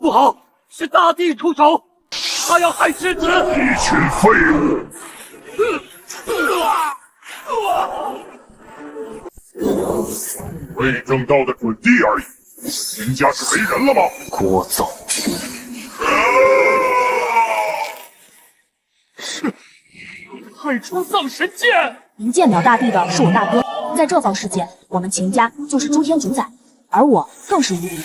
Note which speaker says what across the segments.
Speaker 1: 不好，是大帝出手，他要害世子！
Speaker 2: 一群废物！魏正道的准弟而已，秦家是没人了吗？
Speaker 1: 聒噪！太初丧神剑！
Speaker 3: 迎接秒大帝的是我大哥，在这方世界，我们秦家就是诸天主宰，而我更是无敌。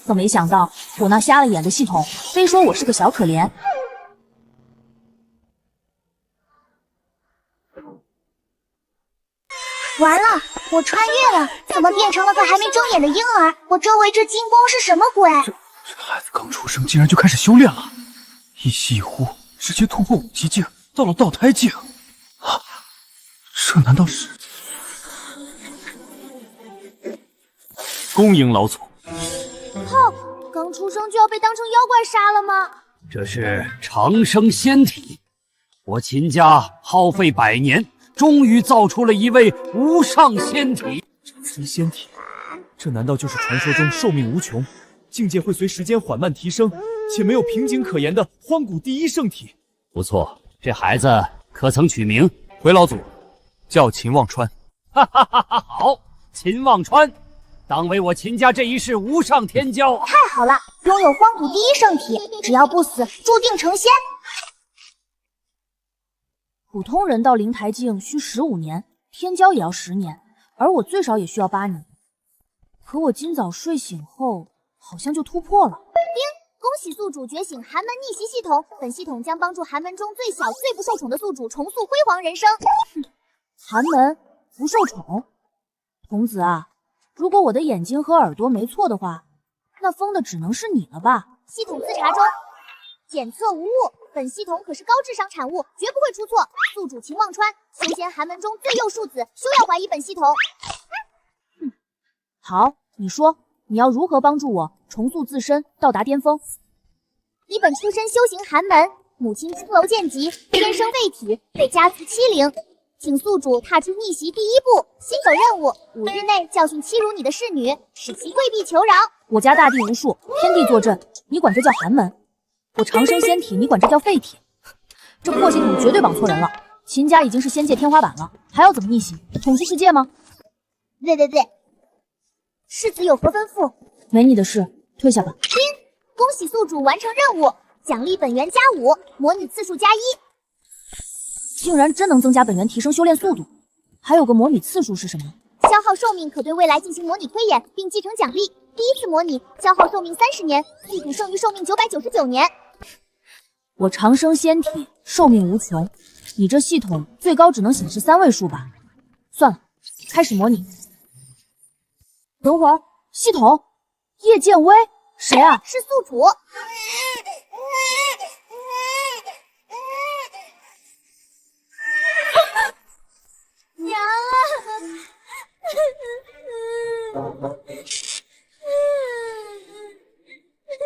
Speaker 3: 可没想到，我那瞎了眼的系统非说我是个小可怜。
Speaker 4: 完了，我穿越了，怎么变成了个还没睁眼的婴儿？我周围这金光是什么鬼？
Speaker 5: 这孩子刚出生，竟然就开始修炼了，一吸一呼，直接突破5级境，到了道胎境。啊，这难道是？恭迎老祖。
Speaker 4: 靠，刚出生就要被当成妖怪杀了吗？
Speaker 1: 这是长生仙体，我秦家耗费100年。终于造出了一位无上仙体。
Speaker 5: 长生仙体，这难道就是传说中寿命无穷、境界会随时间缓慢提升，且没有瓶颈可言的荒古第一圣体？
Speaker 1: 不错，这孩子可曾取名？
Speaker 5: 回老祖，叫秦望川。
Speaker 1: 哈哈哈哈！好，秦望川，当为我秦家这一世无上天骄。
Speaker 4: 太好了，拥有荒古第一圣体，只要不死，注定成仙。
Speaker 3: 普通人到灵台境需15年，天骄也要10年，而我最少也需要8年。可我今早睡醒后，好像就突破了。
Speaker 4: 叮！恭喜宿主觉醒寒门逆袭系统，本系统将帮助寒门中最小、最不受宠的宿主重塑辉煌人生。
Speaker 3: 寒门不受宠，童子啊，如果我的眼睛和耳朵没错的话，那疯的只能是你了吧？
Speaker 4: 系统自查中，检测无误。本系统可是高智商产物，绝不会出错。宿主秦望川，修仙寒门中最幼庶子，休要怀疑本系统。
Speaker 3: 好，你说你要如何帮助我重塑自身，到达巅峰？
Speaker 4: 你本出身修行寒门，母亲青楼剑籍，天生废体，被家族欺凌，请宿主踏出逆袭第一步。新手任务：5日内教训欺辱你的侍女，使其跪地求饶。
Speaker 3: 我家大地无数，天地坐镇，你管这叫寒门？我长生仙体，你管这叫废体？这破系统绝对绑错人了。秦家已经是仙界天花板了，还要怎么逆袭？统治世界吗？
Speaker 4: 对，世子有何吩咐？
Speaker 3: 没你的事，退下吧。
Speaker 4: 恭喜宿主完成任务，奖励本源加5，模拟次数加1。
Speaker 3: 竟然真能增加本源提升修炼速度，还有个模拟次数是什么？
Speaker 4: 消耗寿命可对未来进行模拟推演，并继承奖励。第一次模拟消耗寿命30年，系统剩余寿命999年。
Speaker 3: 我长生仙体，寿命无穷，你这系统最高只能显示3位数吧？算了，开始模拟。等会儿，系统，叶剑威，谁啊？
Speaker 4: 是宿主。娘啊！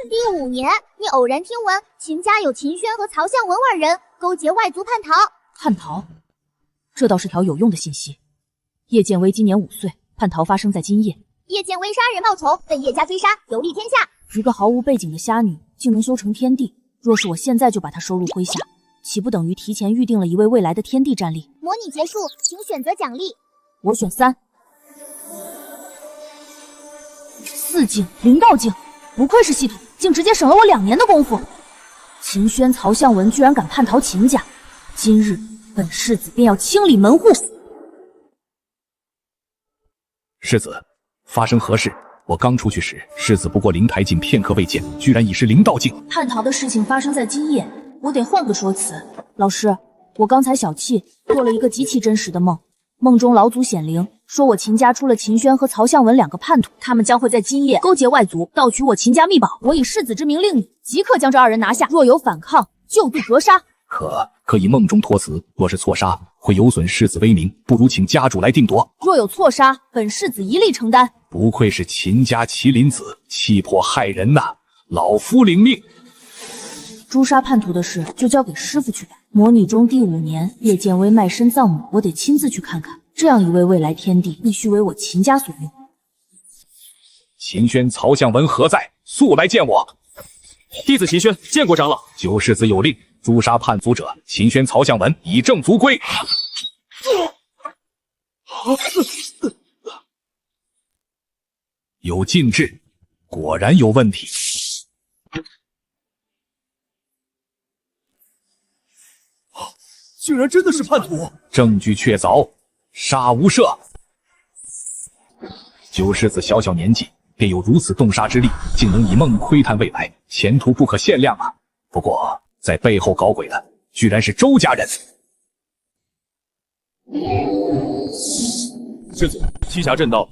Speaker 4: 第5年，你偶然听闻秦家有秦轩和曹相文2人勾结外族叛逃。
Speaker 3: 叛逃？这倒是条有用的信息。叶剑威今年5岁，叛逃发生在今夜。
Speaker 4: 叶剑威杀人报仇，被叶家追杀，游历天下。
Speaker 3: 一个毫无背景的侠女，竟能修成天帝。若是我现在就把她收入麾下，岂不等于提前预定了一位未来的天帝战力？
Speaker 4: 模拟结束，请选择奖励。
Speaker 3: 我选3。4境灵道境，不愧是系统，竟直接省了我2年的功夫。秦轩、曹相文居然敢叛逃秦家，今日本世子便要清理门户。
Speaker 2: 世子，发生何事？我刚出去时，世子不过灵台境片刻未见，居然已是灵道境。
Speaker 3: 叛逃的事情发生在今夜，我得换个说辞。老师，我刚才小气，做了一个极其真实的梦。梦中老祖显灵，说我秦家出了秦轩和曹相文2个叛徒，他们将会在今夜勾结外族，盗取我秦家秘宝。我以世子之名令你即刻将这2人拿下，若有反抗，就地格杀。
Speaker 2: 可以梦中托辞，若是错杀，会有损世子威名，不如请家主来定夺。
Speaker 3: 若有错杀，本世子一力承担。
Speaker 2: 不愧是秦家麒麟子，气魄骇人呐！老夫领命。
Speaker 3: 诛杀叛徒的事就交给师傅去办。模拟中第5年，叶剑威卖身葬母，我得亲自去看看。这样一位未来天帝，必须为我秦家所用。
Speaker 2: 秦轩、曹相文何在？速来见我！弟子秦轩见过长老。九世子有令，诛杀叛族者秦轩、曹向文，以正族规。有禁制，果然有问题。
Speaker 5: 竟然真的是叛徒！
Speaker 2: 证据确凿，杀无赦。九世子小小年纪便有如此洞杀之力，竟能以梦窥探未来，前途不可限量啊！不过在背后搞鬼的，居然是周家人。世子，栖霞阵到。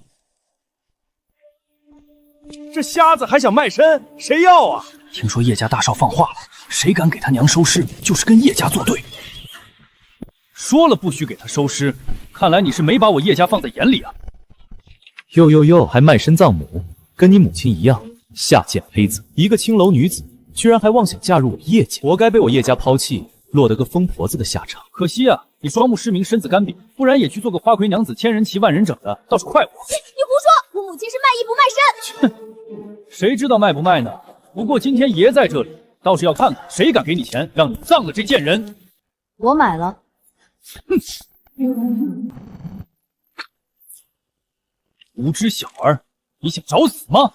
Speaker 5: 这瞎子还想卖身，谁要啊？听说叶家大少放话了，谁敢给他娘收尸，就是跟叶家作对。说了不许给他收尸，看来你是没把我叶家放在眼里啊！
Speaker 6: 哟，还卖身葬母，跟你母亲一样，下贱胚子！一个青楼女子，居然还妄想嫁入我叶家，活该被我叶家抛弃，落得个疯婆子的下场。
Speaker 5: 可惜啊，你双目失明，身子干瘪，不然也去做个花魁娘子，千人骑万人整的，倒是快活。
Speaker 4: 你胡说，我母亲是卖艺不卖身。
Speaker 5: 谁知道卖不卖呢？不过今天爷在这里，倒是要看看谁敢给你钱，让你葬了这贱人。
Speaker 3: 我买了。
Speaker 5: 无知小儿，你想找死吗？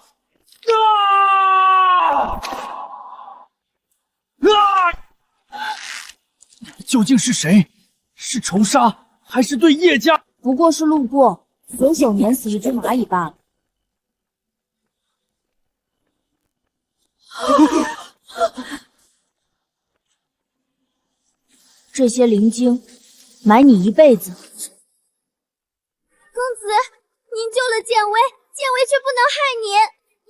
Speaker 5: 究竟是谁？是仇杀，还是对叶家？
Speaker 3: 不过是路过，随手碾死一只蚂蚁罢了。这些灵晶，买你一辈子。
Speaker 4: 公子，您救了剑威，剑威却不能害您。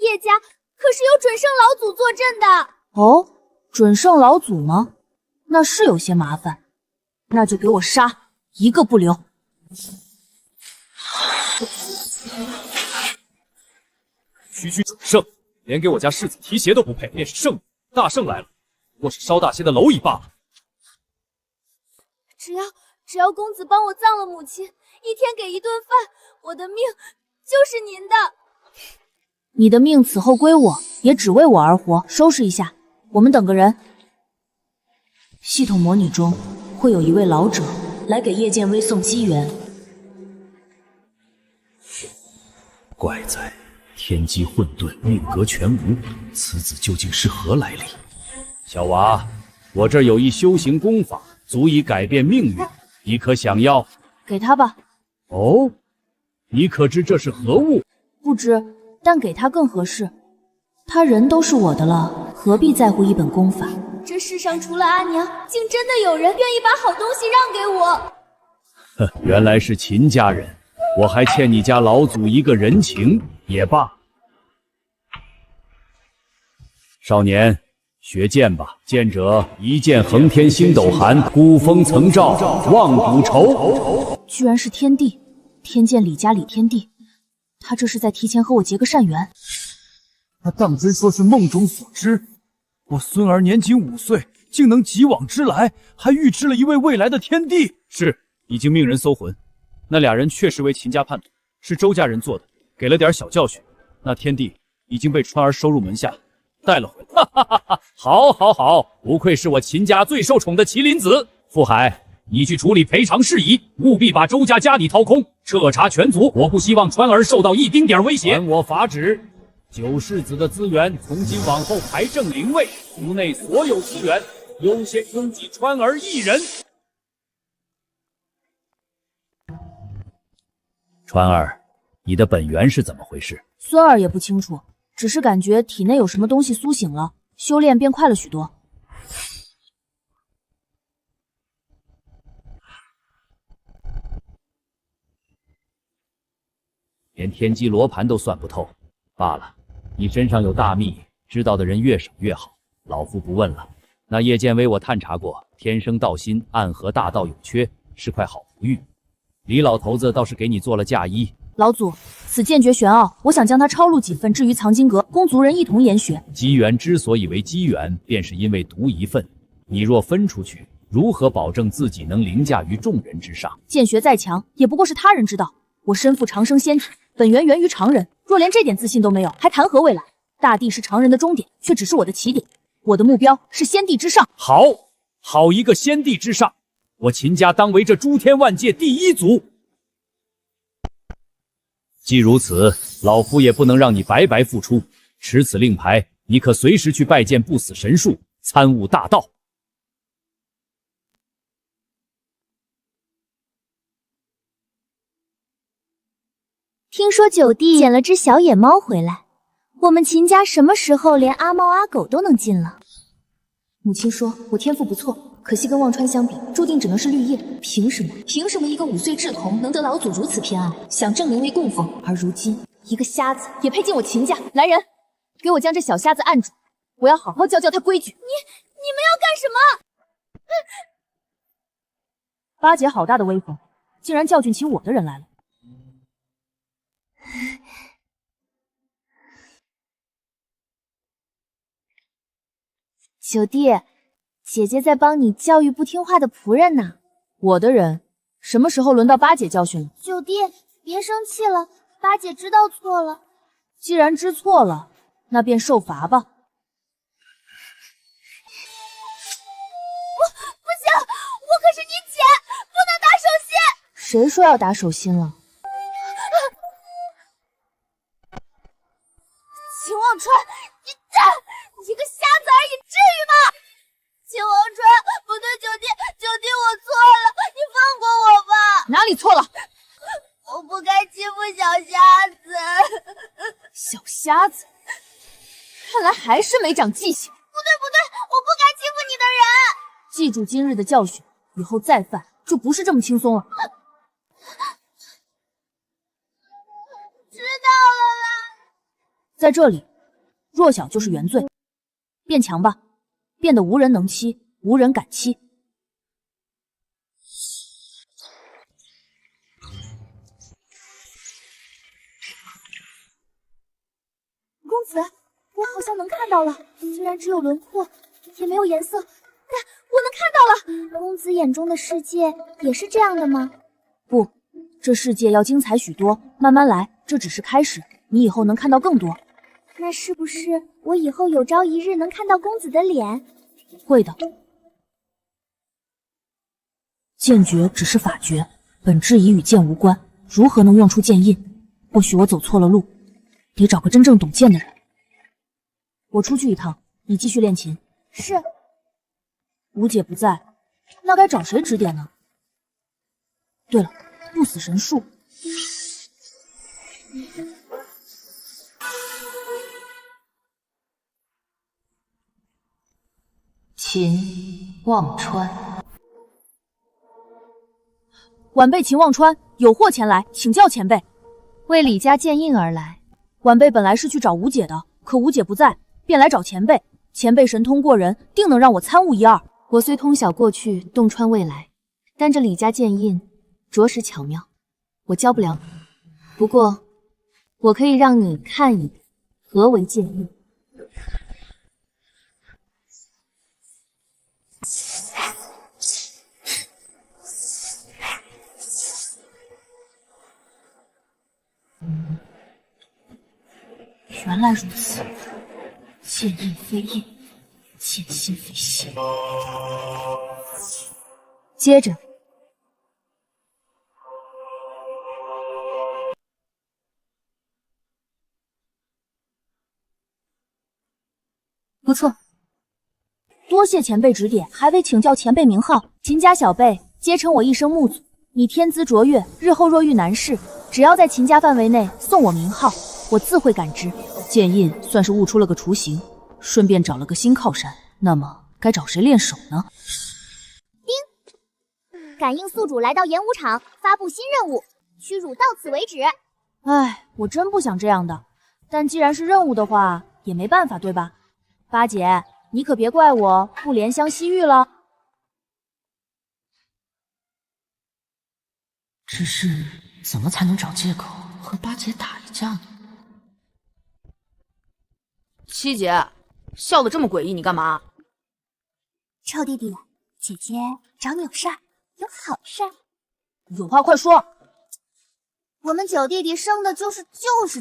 Speaker 4: 叶家可是有准圣老祖坐镇的。
Speaker 3: 哦，准圣老祖吗？那是有些麻烦，那就给我杀，一个不留。
Speaker 5: 区准圣，连给我家世子提鞋都不配，便是圣女。大圣来了，不过是稍大些的蝼蚁罢了。
Speaker 4: 只要公子帮我葬了母亲，一天给一顿饭，我的命就是您的。
Speaker 3: 你的命此后归我，也只为我而活。收拾一下，我们等个人。系统模拟中会有一位老者来给叶剑威送机缘。
Speaker 6: 怪哉，天机混沌，命格全无，此子究竟是何来历？
Speaker 1: 小娃，我这儿有一修行功法，足以改变命运，你可想要？
Speaker 3: 给他吧。
Speaker 1: 哦，你可知这是何物？
Speaker 3: 不知，但给他更合适。他人都是我的了，何必在乎一本功法？
Speaker 4: 这世上除了阿娘，竟真的有人愿意把好东西让给我。
Speaker 1: 呵，原来是秦家人，我还欠你家老祖一个人情，也罢。少年，学剑吧。剑者一剑横天星斗寒，古风曾照，望古愁。
Speaker 3: 居然是天帝，天剑李家李天帝，他这是在提前和我结个善缘。
Speaker 5: 他当真说是梦中所知？我孙儿年仅5岁，竟能急往之来，还预知了一位未来的天帝。是，已经命人搜魂，那俩人确实为秦家叛徒，是周家人做的，给了点小教训。那天帝已经被川儿收入门下，带了回来。
Speaker 1: 哈哈哈哈！好，好，好，不愧是我秦家最受宠的麒麟子。傅海，你去处理赔偿事宜，务必把周家家底掏空，彻查全族。我不希望川儿受到一丁点威胁。还我法旨。九世子的资源从今往后排正灵位，族内所有资源优先供给川儿一人。川儿，你的本源是怎么回事？
Speaker 3: 孙儿也不清楚，只是感觉体内有什么东西苏醒了，修炼变快了许多。
Speaker 1: 连天机罗盘都算不透，罢了。你身上有大秘，知道的人越少越好。老夫不问了。那叶剑威我探查过，天生道心，暗合大道有缺，是块好璞玉。李老头子倒是给你做了嫁衣。
Speaker 3: 老祖，此剑诀玄奥，我想将它抄录几份，置于藏经阁，供族人一同研学。
Speaker 1: 机缘之所以为机缘，便是因为独一份。你若分出去，如何保证自己能凌驾于众人之上？
Speaker 3: 剑学再强，也不过是他人之道。我身负长生仙体，本源源于常人，若连这点自信都没有，还谈何未来？大地是常人的终点，却只是我的起点。我的目标是先帝之上。
Speaker 1: 好一个先帝之上！我秦家当为这诸天万界第一族。既如此，老夫也不能让你白白付出。持此令牌，你可随时去拜见不死神树，参悟大道。
Speaker 4: 听说九弟捡了只小野猫回来，我们秦家什么时候连阿猫阿狗都能进了？
Speaker 3: 母亲说我天赋不错，可惜跟忘川相比，注定只能是绿叶。凭什么一个5岁稚童能得老祖如此偏爱，想证明为供奉？而如今，一个瞎子也配进我秦家？来人，给我将这小瞎子按住，我要好好教他规矩。
Speaker 4: 你们要干什么？
Speaker 3: 八姐好大的威风，竟然教训起我的人来了。
Speaker 4: 九弟，姐姐在帮你教育不听话的仆人呢。
Speaker 3: 我的人什么时候轮到八姐教训了？
Speaker 4: 九弟，别生气了，八姐知道错了。
Speaker 3: 既然知错了，那便受罚吧。
Speaker 4: 不行，我可是你姐，不能打手心。
Speaker 3: 谁说要打手心了？
Speaker 4: 秦忘川，你个瞎子而已，至于吗？秦忘川，不对，九弟，我错了，你放过我吧。
Speaker 3: 哪里错了？
Speaker 4: 我不该欺负小瞎子。
Speaker 3: 小瞎子，看来还是没长记性。
Speaker 4: 不对，我不该欺负你的人。
Speaker 3: 记住今日的教训，以后再犯就不是这么轻松了。
Speaker 4: 知道了啦。
Speaker 3: 在这里，弱小就是原罪。变强吧，变得无人能欺，无人敢欺。
Speaker 4: 公子，我好像能看到了，虽然只有轮廓，也没有颜色，但我能看到了。公子眼中的世界也是这样的吗？
Speaker 3: 不，这世界要精彩许多，慢慢来，这只是开始，你以后能看到更多。
Speaker 4: 那是不是我以后有朝一日能看到公子的脸？
Speaker 3: 会的。剑诀只是法诀，本质已与剑无关，如何能用出剑印？或许我走错了路，得找个真正懂剑的人。我出去一趟，你继续练琴。
Speaker 4: 是。
Speaker 3: 吴姐不在，那该找谁指点呢？对了，不死神树。秦忘川，晚辈秦忘川有祸前来请教前辈，为李家剑印而来。晚辈本来是去找吴姐的，可吴姐不在，便来找前辈。前辈神通过人，定能让我参悟一二。我虽通晓过去，洞穿未来，但这李家剑印着实巧妙，我教不了你。不过，我可以让你看一眼何为剑印。原来如此，剑印非印，剑心非心。接着，不错，多谢前辈指点，还未请教前辈名号。秦家小辈皆称我一声木祖。你天资卓越，日后若遇难事，只要在秦家范围内送我名号，我自会感知。剑印算是悟出了个雏形，顺便找了个新靠山。那么该找谁练手呢？
Speaker 4: 叮！感应宿主来到演武场，发布新任务，屈辱到此为止。
Speaker 3: 唉，我真不想这样的，但既然是任务的话，也没办法，对吧？八姐，你可别怪我不怜香惜玉了。
Speaker 7: 只是怎么才能找借口和八姐打一架呢？
Speaker 8: 七姐，笑得这么诡异，你干嘛？
Speaker 4: 臭弟弟，姐姐找你有事儿，有好事儿。
Speaker 3: 有话快说。
Speaker 4: 我们九弟弟生的就是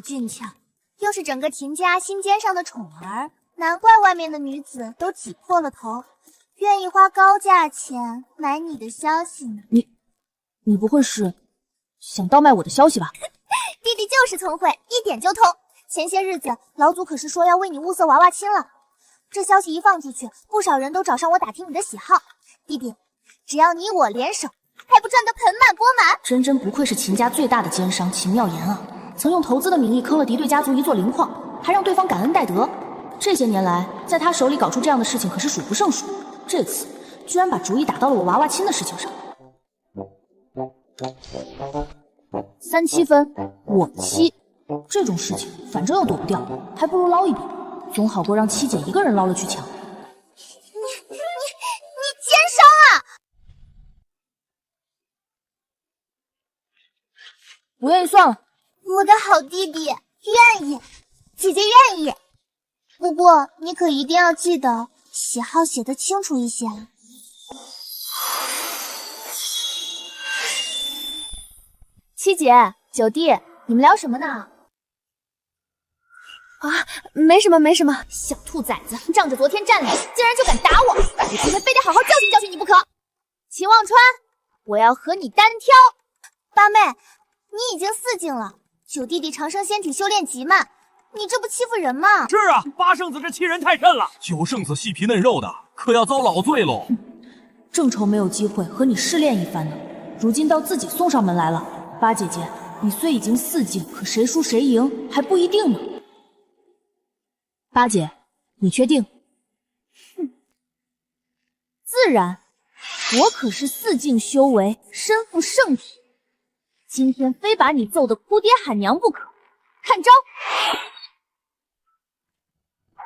Speaker 4: 俊俏，又是整个秦家心尖上的宠儿，难怪外面的女子都挤破了头，愿意花高价钱买你的消息呢。
Speaker 3: 你不会是想倒卖我的消息吧？
Speaker 4: 弟弟就是聪慧，一点就通。前些日子老祖可是说要为你物色娃娃亲了，这消息一放出去，不少人都找上我打听你的喜好。弟弟，只要你我联手，还不赚得盆满钵满？
Speaker 3: 真不愧是秦家最大的奸商秦妙言啊！曾用投资的名义坑了敌对家族一座灵矿，还让对方感恩戴德。这些年来，在他手里搞出这样的事情可是数不胜数。这次居然把主意打到了我娃娃亲的事情上。37分，我妻。这种事情反正又躲不掉，还不如捞一笔，总好过让七姐一个人捞了去抢。
Speaker 4: 你奸商啊！
Speaker 3: 不愿意算了。
Speaker 4: 我的好弟弟，愿意，姐姐愿意。不过你可一定要记得喜好写得清楚一些啊。
Speaker 3: 七姐、九弟，你们聊什么呢？
Speaker 4: 啊，没什么。小兔崽子，仗着昨天战力，竟然就敢打我！我今天非得好好教训教训你不可。秦望川，我要和你单挑。八妹，你已经4境了，九弟弟长生仙体修炼极慢，你这不欺负人吗？
Speaker 5: 是啊，八圣子这欺人太甚了。九圣子细皮嫩肉的，可要遭老罪喽。
Speaker 3: 正愁没有机会和你试炼一番呢，如今倒自己送上门来了。八姐姐，你虽已经4境，可谁输谁赢还不一定呢。八姐，你确定？自然，我可是4境修为，身负圣体，今天非把你揍得哭爹喊娘不可。看招！
Speaker 4: 开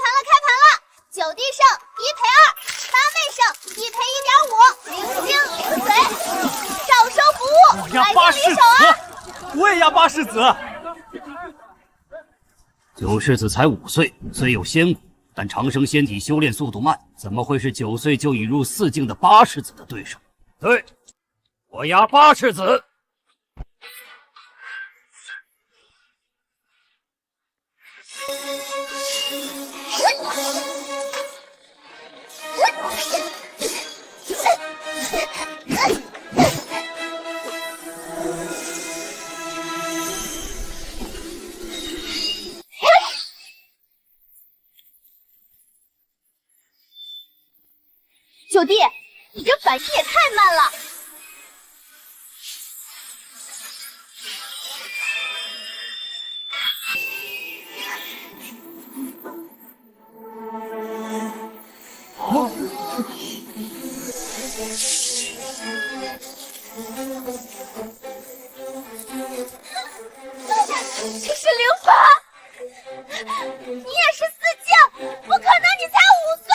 Speaker 4: 盘了！九弟胜1赔2，八妹胜1赔1.5，零星零髓，照收服务，来电离手啊！
Speaker 5: 我也压八世子。
Speaker 1: 九世子才5岁，虽有仙骨，但长生仙体修炼速度慢，怎么会是9岁就引入4境的八世子的对手？对，我压八世子。
Speaker 4: 九弟，你这反应也太慢了。这是灵法！你也是4境，不可能，你才5岁！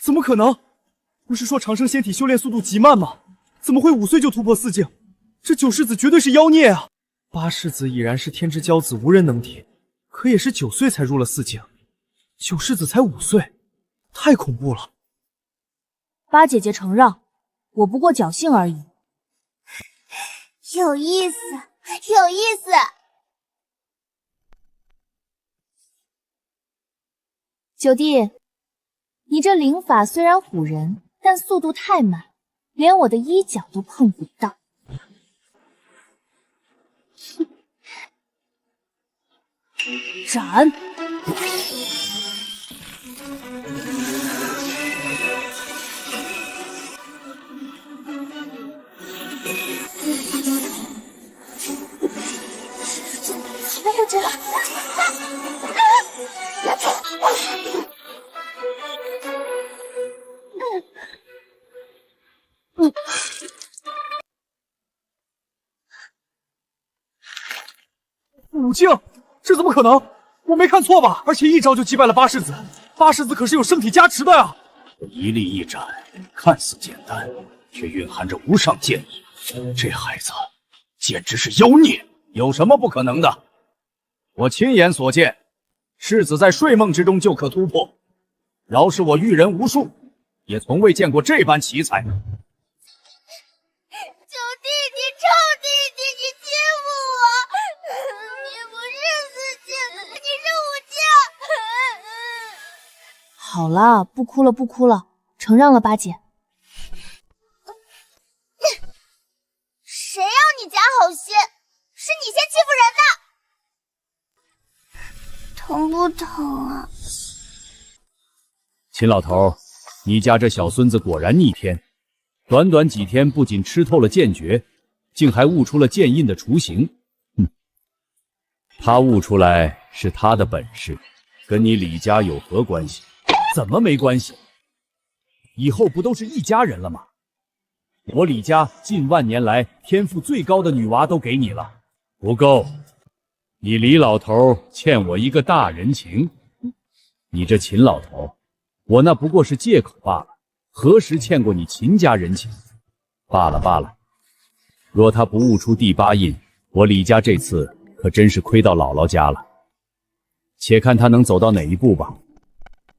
Speaker 5: 怎么可能？不是说长生仙体修炼速度极慢吗？怎么会5岁就突破4境？这九世子绝对是妖孽啊！八世子已然是天之骄子，无人能敌，可也是9岁才入了4境，九世子才5岁，太恐怖了。
Speaker 3: 八姐姐承让，我不过侥幸而已。
Speaker 4: 有意思，有意思。
Speaker 3: 九弟，你这灵法虽然唬人，但速度太慢，连我的衣角都碰不到。斩！
Speaker 4: 我这
Speaker 5: 5境，这怎么可能？我没看错吧？而且一招就击败了八世子，八世子可是有圣体加持的呀！
Speaker 2: 一力一斩，看似简单，却蕴含着无上剑意。这孩子简直是妖孽，有什么不可能的？我亲眼所见，世子在睡梦之中就可突破。饶是我遇人无数，也从未见过这般奇才。
Speaker 4: 臭弟弟，臭弟弟，你欺负我！你不是四姐，你是武家。
Speaker 3: 好了，不哭了，不哭了，承让了，八姐。
Speaker 4: 谁让你家好心？是你先欺负人的。疼不疼啊？
Speaker 1: 秦老头，你家这小孙子果然逆天，短短几天不仅吃透了剑诀，竟还悟出了剑印的雏形。他悟出来是他的本事，跟你李家有何关系？
Speaker 5: 怎么没关系？以后不都是一家人了吗？我李家近万年来天赋最高的女娃都给你了，
Speaker 1: 不够，你李老头欠我一个大人情。你这秦老头，我那不过是借口罢了，何时欠过你秦家人情？罢了罢了，若他不悟出第8印，我李家这次可真是亏到姥姥家了。且看他能走到哪一步吧。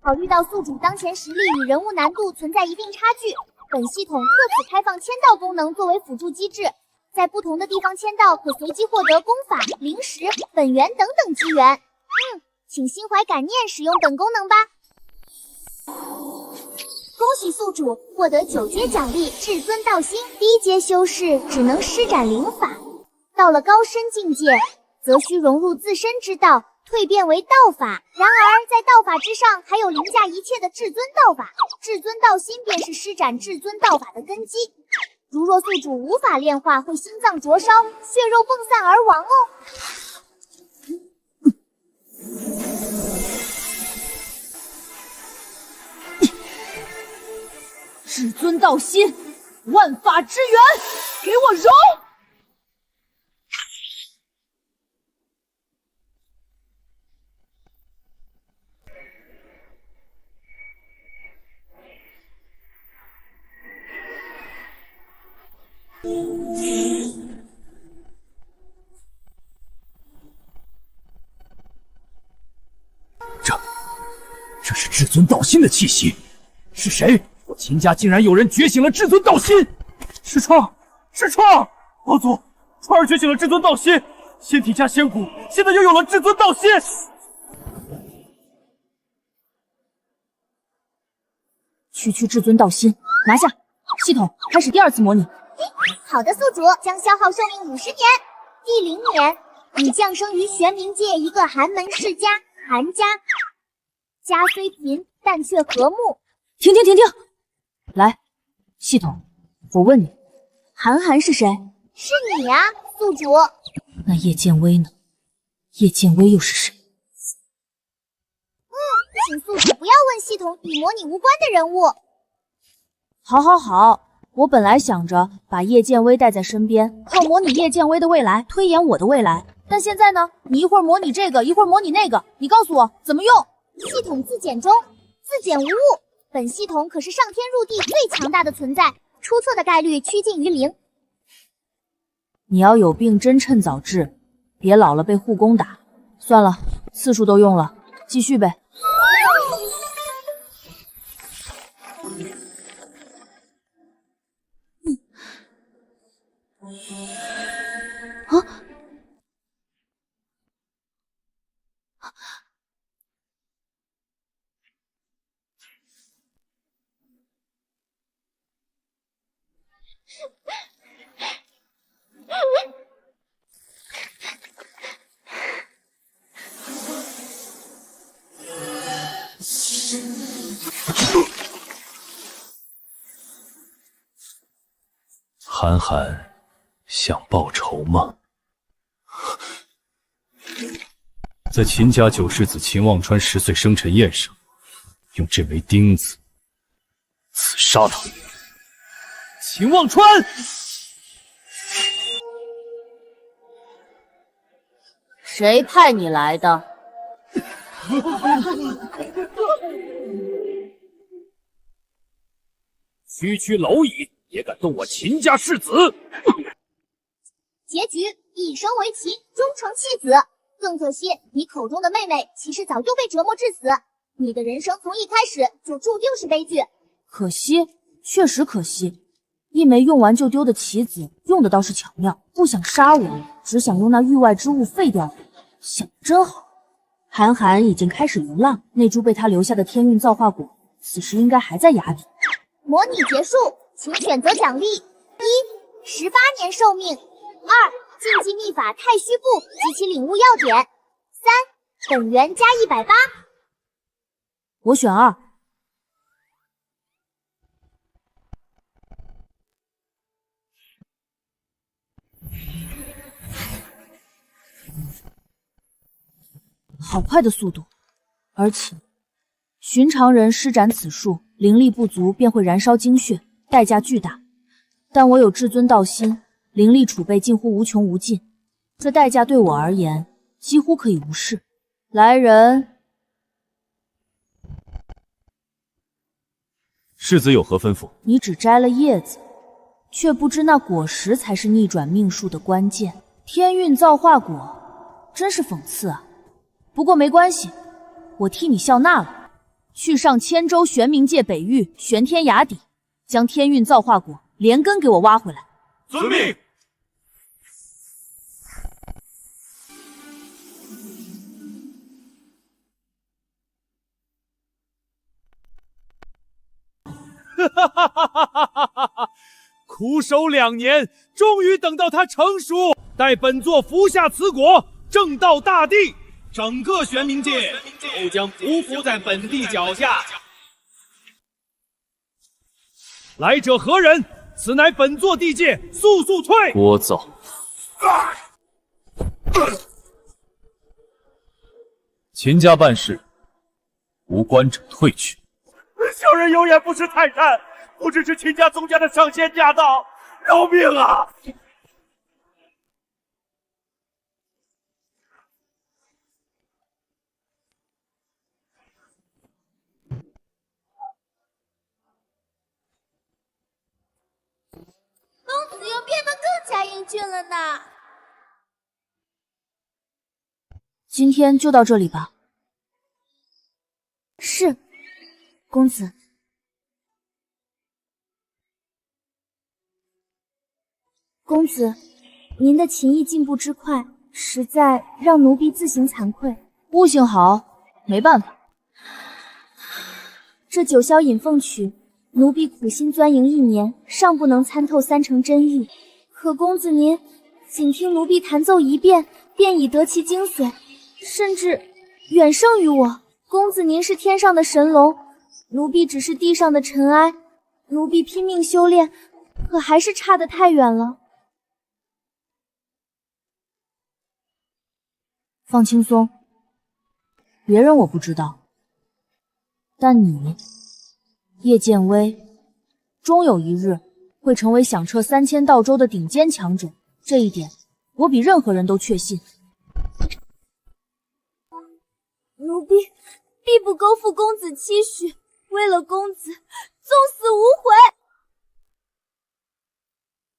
Speaker 4: 考虑到宿主当前实力与人物难度存在一定差距，本系统特此开放签到功能作为辅助机制，在不同的地方签到可随机获得功法、灵石、本源等等机缘。请心怀感念使用本功能吧。恭喜宿主获得9阶奖励至尊道心，低阶修士只能施展灵法，到了高深境界，则需融入自身之道，蜕变为道法。然而在道法之上还有凌驾一切的至尊道法，至尊道心便是施展至尊道法的根基。如若宿主无法炼化，会心脏灼烧，血肉迸散而亡哦。
Speaker 3: 至尊道心，万法之源，给我融！
Speaker 5: 这是至尊道心的气息，是谁？我秦家竟然有人觉醒了至尊道心！是创，是创！老祖，创儿觉醒了至尊道心，仙体加仙骨，现在又有了至尊道心。
Speaker 3: 区至尊道心，拿下！系统开始第2次模拟。
Speaker 4: 好的，宿主将消耗寿命50年。第0年，你降生于玄冥界一个寒门世家寒家，家虽贫，但却和睦。
Speaker 3: 停！来，系统，我问你，韩是谁？
Speaker 4: 是你呀，宿主。
Speaker 3: 那叶剑威呢？叶剑威又是谁？
Speaker 4: 请宿主不要问系统与模拟无关的人物。
Speaker 3: 好，我本来想着把叶剑威带在身边，靠模拟叶剑威的未来推演我的未来，但现在呢，你一会儿模拟这个，一会儿模拟那个，你告诉我怎么用？
Speaker 4: 系统自检中，自检无误。本系统可是上天入地最强大的存在，出错的概率趋近于0。
Speaker 3: 你要有病真趁早治，别老了被护工打。算了，次数都用了，继续呗。
Speaker 6: 韩想报仇吗？在秦家九世子秦望川10岁生辰宴上，用这枚钉子刺杀他。
Speaker 5: 秦望川，
Speaker 3: 谁派你来的？
Speaker 1: 区蝼蚁也敢动我秦家世子！
Speaker 4: 结局：一生为棋，终成弃子。更可惜，你口中的妹妹其实早就被折磨致死，你的人生从一开始就注定是悲剧。
Speaker 3: 可惜，确实可惜。一枚用完就丢的棋子，用的倒是巧妙，不想杀我，只想用那域外之物废掉我，想真好。韩寒已经开始流浪，那株被他留下的天运造化果，此时应该还在崖底。
Speaker 4: 模拟结束，请选择奖励：一、18年寿命；二、禁忌秘法太虚步及其领悟要点；三、本源加180。
Speaker 3: 我选2。好快的速度，而且寻常人施展此术，灵力不足便会燃烧精血，代价巨大。但我有至尊道心，灵力储备近乎无穷无尽，这代价对我而言几乎可以无视。来人，
Speaker 6: 世子有何吩咐？
Speaker 3: 你只摘了叶子，却不知那果实才是逆转命数的关键。天运造化果，真是讽刺啊！不过没关系，我替你笑纳了。去上千州玄冥界北域玄天崖底，将天运造化果连根给我挖回来。
Speaker 5: 遵命。哈哈哈哈哈哈！苦守2年，终于等到它成熟，待本座服下此果，正道大地，整个玄冥界都将匍匐在本帝脚下。来者何人？此乃本座地界，速速退！
Speaker 6: 聒噪！秦家办事，无关者退去。
Speaker 5: 小人有眼不识泰山，不知是秦家宗家的上仙驾到，饶命啊！
Speaker 4: 公子又变得更加英俊了呢。
Speaker 3: 今天就到这里吧。
Speaker 4: 是，公子。公子，您的琴艺进步之快，实在让奴婢自行惭愧。
Speaker 3: 悟性好，没办法。
Speaker 4: 这九霄引凤曲，奴婢苦心钻营1年，尚不能参透3成真意。可公子您仅听奴婢弹奏1遍，便已得其精髓，甚至远胜于我。公子您是天上的神龙，奴婢只是地上的尘埃。奴婢拼命修炼，可还是差得太远了。
Speaker 3: 放轻松，别人我不知道，但你，叶剑威，终有一日会成为响彻3000道州的顶尖强者，这一点我比任何人都确信。
Speaker 4: 奴婢必不辜负公子期许，为了公子，纵死无悔。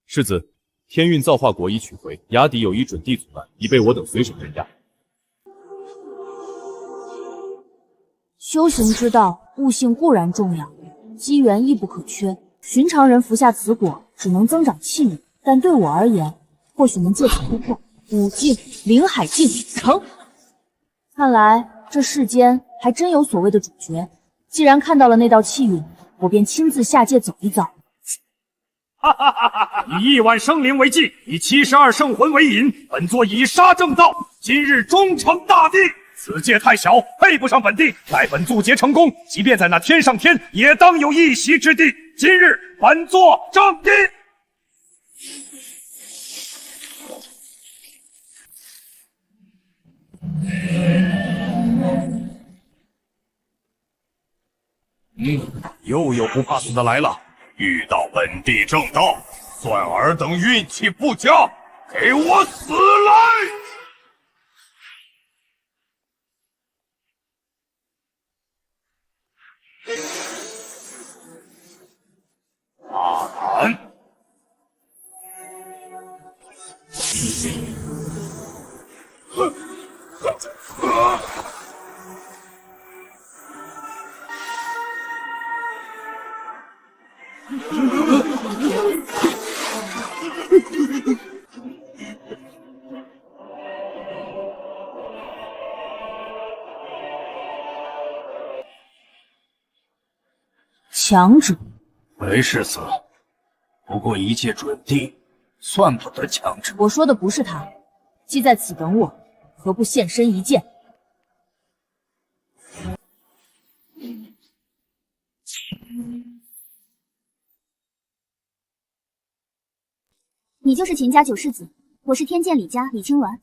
Speaker 6: 世子，天运造化果已取回，崖底有一准地阻拦，已被我等随手镇压。
Speaker 3: 修行之道，悟性固然重要，机缘亦不可缺。寻常人服下此果，只能增长气运，但对我而言，或许能借此突破5境、灵海境成。看来这世间还真有所谓的主角。既然看到了那道气运，我便亲自下界走一遭。
Speaker 5: 哈哈哈哈！以1万生灵为祭，以72圣魂为引，本座以杀正道，今日终成大帝。此界太小，配不上本帝。待本渡劫成功，即便在那天上天，也当有一席之地。今日本座正帝。又有不怕死的来了。遇到本地正道，算尔等运气不佳，给我死来！大胆！
Speaker 3: 强者。
Speaker 5: 为世子，不过一介准帝，算不得强者。
Speaker 3: 我说的不是他，既在此等我，何不现身一见？
Speaker 4: 你就是秦家九世子，我是天剑李家李青鸾。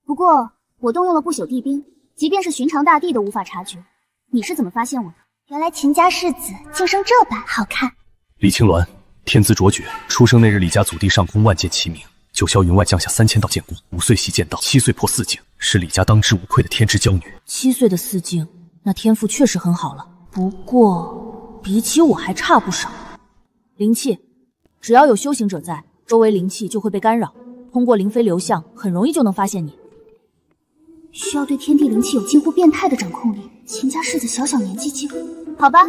Speaker 4: 不过我动用了不朽帝兵，即便是寻常大帝都无法察觉。你是怎么发现我的？原来秦家世子就生这般好看。
Speaker 2: 李青鸾，天资卓绝，出生那日李家祖地上空万箭齐鸣，九霄云外降下3000道剑光，5岁习剑道，7岁破4境，是李家当之无愧的天之娇女。
Speaker 3: 7岁的4境，那天赋确实很好了。不过比起我还差不少。灵气，只要有修行者在，周围灵气就会被干扰，通过灵飞流向，很容易就能发现你。
Speaker 4: 需要对天地灵气有近乎变态的掌控力。秦家世子小小年纪就……好吧，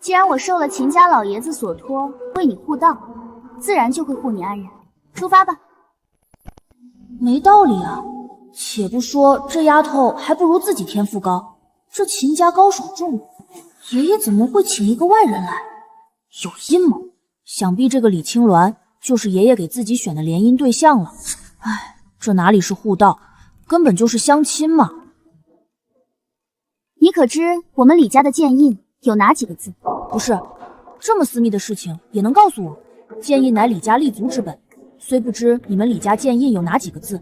Speaker 4: 既然我受了秦家老爷子所托，为你护道，自然就会护你安然。出发吧。
Speaker 3: 没道理啊！且不说这丫头还不如自己天赋高，这秦家高手众，爷爷怎么会请一个外人来？有阴谋！想必这个李青鸾就是爷爷给自己选的联姻对象了。唉，这哪里是护道，根本就是相亲嘛！
Speaker 4: 你可知我们李家的剑印有哪几个字？
Speaker 3: 不是，这么私密的事情也能告诉我？剑印乃李家立足之本，虽不知你们李家剑印有哪几个字，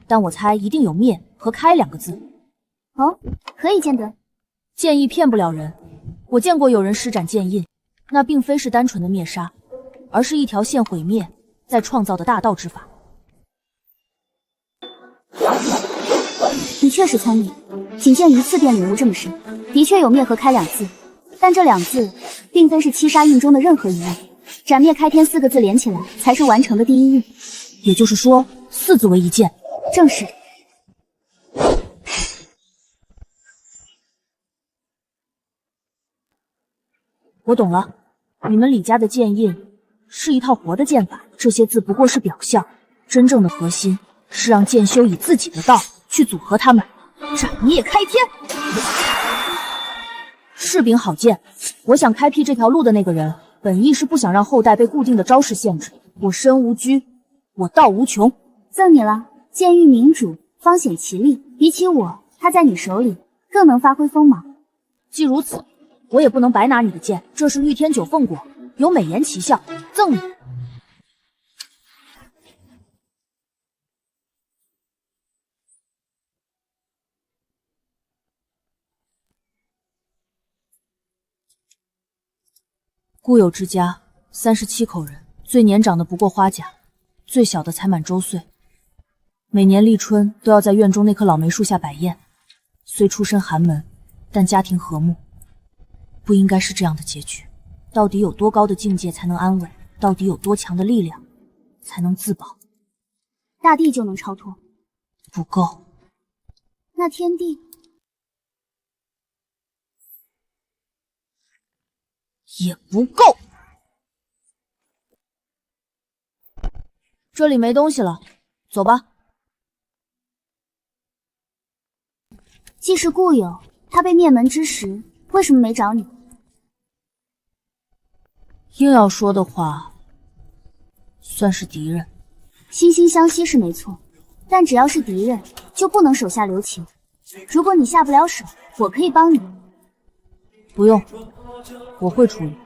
Speaker 3: 但我猜一定有灭和开2个字。
Speaker 4: 哦，可以见得。
Speaker 3: 剑意骗不了人，我见过有人施展剑印，那并非是单纯的灭杀，而是一条线毁灭再创造的大道之法。
Speaker 4: 你确实聪明，仅见一次便领悟这么深。的确有灭和开2字，但这2字并非是7杀印中的任何一印，斩灭开天4个字连起来才是完成的第一印。
Speaker 3: 也就是说，4字为一剑。
Speaker 4: 正是。
Speaker 3: 我懂了，你们李家的剑印是一套活的剑法，这些字不过是表象，真正的核心是让剑修以自己的道去组合它们，斩灭开天。是柄好剑，我想开辟这条路的那个人，本意是不想让后代被固定的招式限制。我身无拘，我道无穷，
Speaker 4: 赠你了。剑遇明主，方显其力。比起我，他在你手里更能发挥锋芒。
Speaker 3: 既如此，我也不能白拿你的剑，这是御天九凤果，有美颜奇效，赠你。故友之家37口人，最年长的不过花甲，最小的才满周岁。每年立春都要在院中那棵老梅树下摆宴，虽出身寒门，但家庭和睦。不应该是这样的结局。到底有多高的境界才能安稳？到底有多强的力量才能自保？
Speaker 4: 大地就能超脱？
Speaker 3: 不够。
Speaker 4: 那天地？
Speaker 3: 也不够。这里没东西了，走吧。
Speaker 4: 既是故友，他被灭门之时，为什么没找你？
Speaker 3: 硬要说的话，算是敌人。
Speaker 4: 惺惺相惜是没错，但只要是敌人，就不能手下留情。如果你下不了手，我可以帮你。
Speaker 3: 不用，我会处理。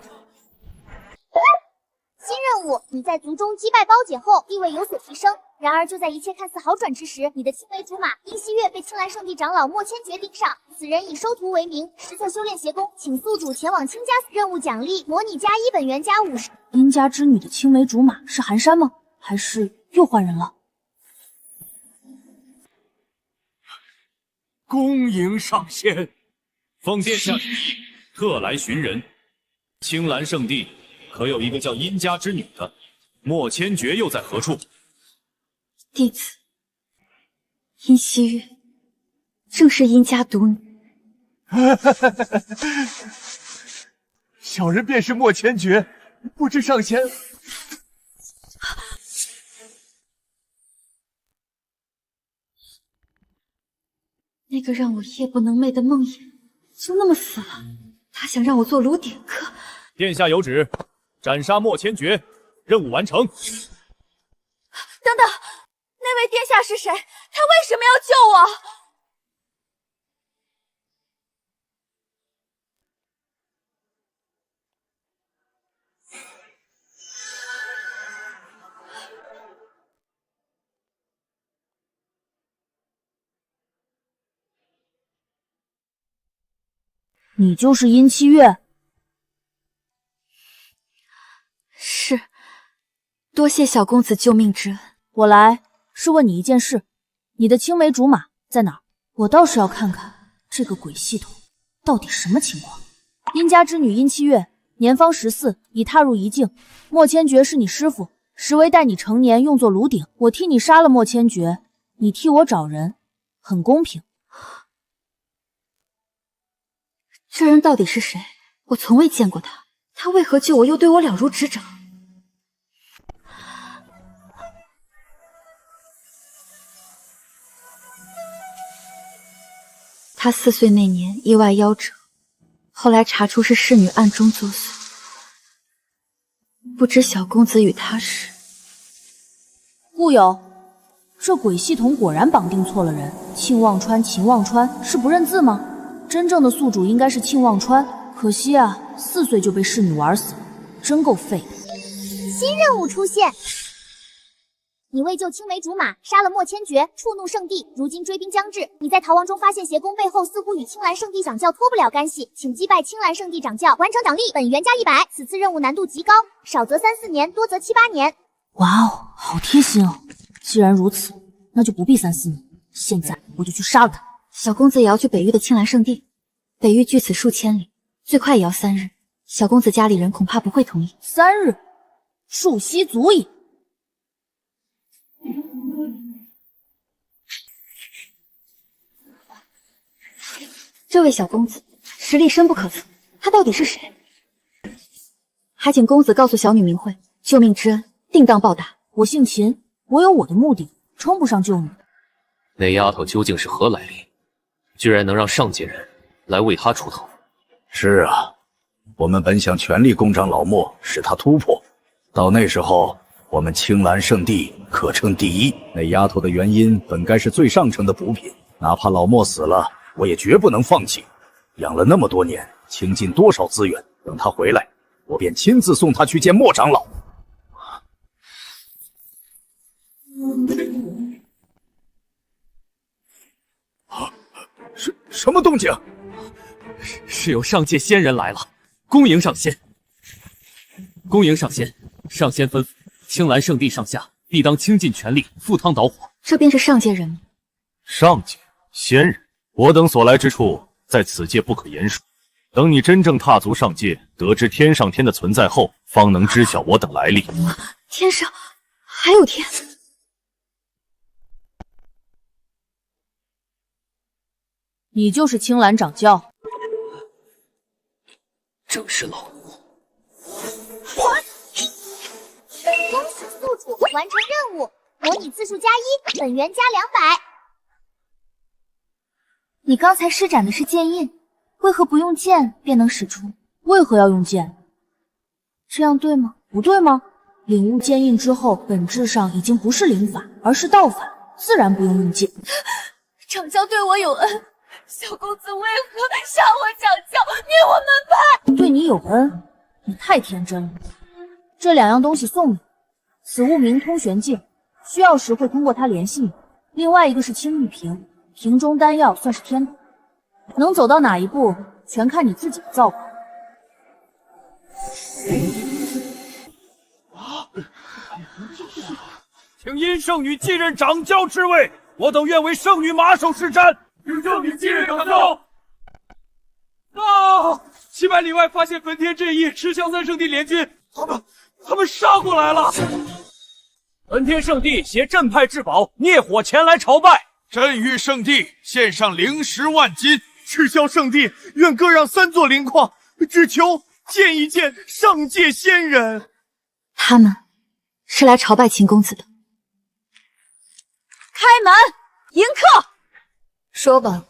Speaker 4: 新任务，你在族中击败包姐后，地位有所提升。然而，就在一切看似好转之时，你的青梅竹马殷希月被青蓝圣地长老莫千珏盯上，此人以收徒为名，实测修炼邪功，请宿主前往卿家。任务奖励：模拟加1本源加50。
Speaker 3: 殷家之女的青梅竹马是寒山吗？还是又换人了？
Speaker 5: 恭迎上仙。
Speaker 1: 奉殿下之意，特来寻人。青蓝圣地可有一个叫殷家之女的？莫千珏又在何处？
Speaker 7: 弟子殷希月，正是殷家独女。
Speaker 9: 小人便是莫千珏，不知上仙。
Speaker 7: 那个让我夜不能寐的梦魇，就那么死了。他想让我做炉鼎，可
Speaker 6: 殿下有旨，斩杀莫千珏，任务完成。
Speaker 7: 等等，那位殿下是谁？他为什么要救我？
Speaker 3: 你就是殷七月？
Speaker 7: 是，多谢小公子救命之恩。
Speaker 3: 我来是问你一件事，你的青梅竹马在哪儿？我倒是要看看这个鬼系统到底什么情况。殷家之女殷七月，年方14，已踏入仪境。莫千珏是你师傅，实为待你成年用作炉鼎。我替你杀了莫千珏，你替我找人，很公平。
Speaker 7: 这人到底是谁？我从未见过他，他为何救我又对我了如指掌？他4岁那年意外夭折，后来查出是侍女暗中作祟，不知小公子与他是？
Speaker 3: 故有，这鬼系统果然绑定错了人。庆忘川、秦忘川是不认字吗？真正的宿主应该是庆忘川，可惜啊，4岁就被侍女玩死了，真够废的。
Speaker 4: 新任务出现，你为救青梅竹马，杀了莫千珏，触怒圣地，如今追兵将至。你在逃亡中发现邪宫背后似乎与青蓝圣地掌教脱不了干系，请击败青蓝圣地掌教，完成奖励，本源加100。此次任务难度极高，少则3、4年，多则7、8年。
Speaker 3: 哇哦，好贴心哦！既然如此，那就不必3、4年，现在我就去杀了他。
Speaker 7: 小公子也要去北域的青蓝圣地，北域距此数千里，最快也要3日。小公子家里人恐怕不会同意。
Speaker 3: 3日，数息足矣。
Speaker 7: 这位小公子实力深不可测，他到底是谁？还请公子告诉小女名讳，救命之恩定当报答。
Speaker 3: 我姓秦，我有我的目的，称不上救你。
Speaker 10: 那丫头究竟是何来历？居然能让上界人来为她出头。
Speaker 2: 是啊，我们本想全力攻掌老莫，使他突破。到那时候，我们青蓝圣地可称第一。那丫头的原因本该是最上乘的补品，哪怕老莫死了，我也绝不能放弃。养了那么多年，倾尽多少资源，等他回来，我便亲自送他去见莫长老。什么动静？
Speaker 6: 是有上界仙人来了，恭迎上仙。恭迎上仙，上仙吩咐，青蓝圣地上下必当倾尽全力赴汤蹈火。
Speaker 7: 这便是上界人吗？
Speaker 11: 上界仙人，我等所来之处，在此界不可言说。等你真正踏足上界，得知天上天的存在后，方能知晓我等来历。
Speaker 7: 天上还有天？
Speaker 3: 你就是青蓝掌教，
Speaker 10: 正是老奴。
Speaker 4: 恭喜宿主完成任务，模拟次数+1，本源加200。
Speaker 3: 你刚才施展的是剑印，为何不用剑便能使出？为何要用剑？这样对吗？不对吗？领悟剑印之后，本质上已经不是灵法，而是道法，自然不用用剑。
Speaker 7: 掌教对我有恩，小公子为何杀我掌教，虐我门派？
Speaker 3: 对你有恩，你太天真了。这2样东西送你，此物名通玄镜，需要时会通过它联系你。另外一个是青玉瓶，瓶中丹药算是天道，能走到哪一步，全看你自己的造化。
Speaker 5: 请殷圣女继任掌教之位，我等愿为圣女马首是瞻。请圣女继任掌教。700里外发现焚天这一持香3圣地联军，他们杀过来了。焚天圣地携镇派至宝孽火前来朝拜。
Speaker 9: 镇域圣地献上灵石万斤，赤霄圣地愿各让3座灵矿，只求见一见上界仙人。
Speaker 7: 他们是来朝拜秦公子的。
Speaker 3: 开门迎客。
Speaker 12: 说吧，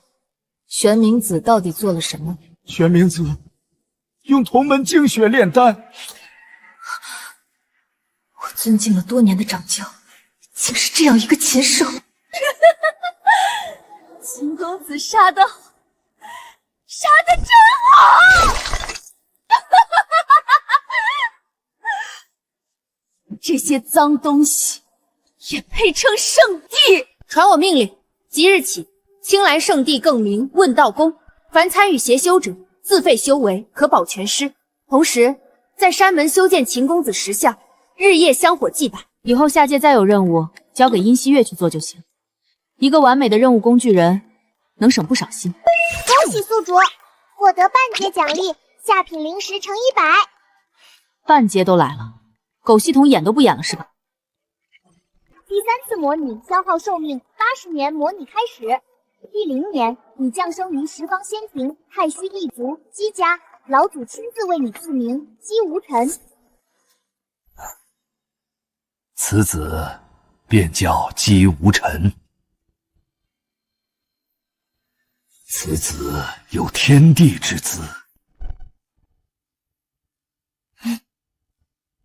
Speaker 12: 玄冥子到底做了什么？
Speaker 9: 玄冥子
Speaker 5: 用同门精血炼丹。
Speaker 7: 我尊敬了多年的掌教，竟是这样一个禽兽！
Speaker 3: 秦公子杀得好，杀得真好！这些脏东西也配称圣地？
Speaker 8: 传我命令，即日起，青蓝圣地更名问道宫，凡参与邪修者，自费修为，可保全尸。同时，在山门修建秦公子石像，日夜香火祭拜。
Speaker 3: 以后下界再有任务，交给殷希月去做就行。一个完美的任务工具人，能省不少心。
Speaker 4: 恭喜宿主获得半截奖励，下品灵石乘100。
Speaker 3: 半截都来了，狗系统演都不演了是吧？
Speaker 4: 第3次模拟消耗寿命80年，模拟开始。第0年，你降生于十方仙庭太虚一族姬家，老祖亲自为你赐名姬无尘。
Speaker 2: 此子便叫姬无尘。此子有天地之姿。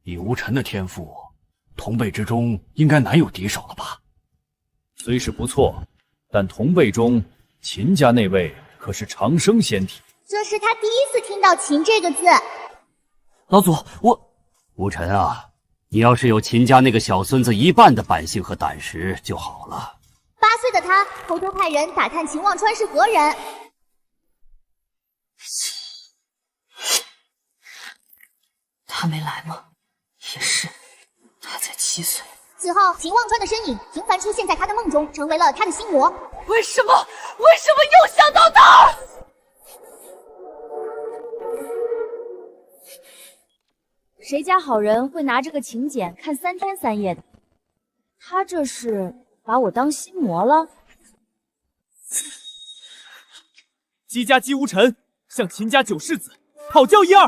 Speaker 5: 以无尘的天赋，同辈之中应该难有敌手了吧？
Speaker 1: 虽是不错，但同辈中秦家那位可是长生仙体。
Speaker 4: 这是他第一次听到“秦”这个字。
Speaker 5: 老祖，
Speaker 12: 无尘啊，你要是有秦家那个小孙子1半的bản性和胆识就好了。
Speaker 4: 8岁的他偷偷派人打探秦望川是何人。
Speaker 7: 他没来吗？也是，他才7岁。
Speaker 4: 此后，秦望川的身影频繁出现在他的梦中，成为了他的心魔。
Speaker 3: 为什么又想到他？谁家好人会拿这个请柬看3天3夜的？他这是把我当心魔了？
Speaker 5: 姬家姬无尘向秦家九世子讨教一二。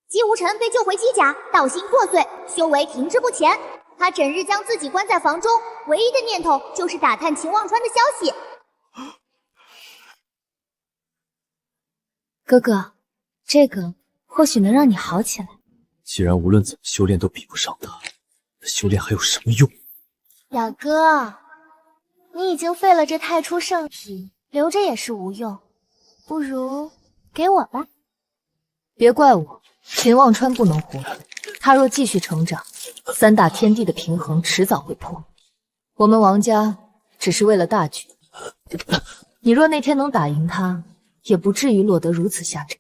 Speaker 4: 姬无尘被救回姬家，道心破碎，修为停滞不前。他整日将自己关在房中，唯一的念头就是打探秦望川的消息。
Speaker 7: 哥哥，这个或许能让你好起来。
Speaker 6: 既然无论怎么修炼都比不上他，那修炼还有什么用？
Speaker 4: 表哥，你已经废了这太初圣体，留着也是无用，不如给我吧。
Speaker 7: 别怪我，秦望川不能活。他若继续成长，3大天地的平衡迟早会破。我们王家只是为了大局。你若那天能打赢他，也不至于落得如此下场。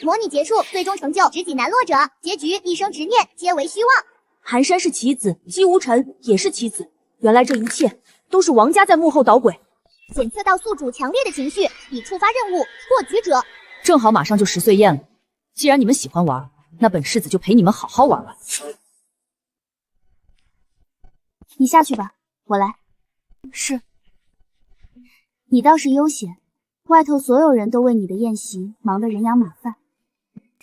Speaker 4: 模拟结束，最终成就知己难落者，结局一生执念皆为虚妄。
Speaker 3: 寒山是棋子，姬无尘也是棋子。原来这一切都是王家在幕后捣鬼。
Speaker 4: 检测到宿主强烈的情绪，已触发任务破局者。
Speaker 3: 正好马上就10岁宴了，既然你们喜欢玩，那本世子就陪你们好好玩玩。
Speaker 4: 你下去吧，我来。
Speaker 3: 是。
Speaker 4: 你倒是悠闲，外头所有人都为你的宴席忙得人仰马翻。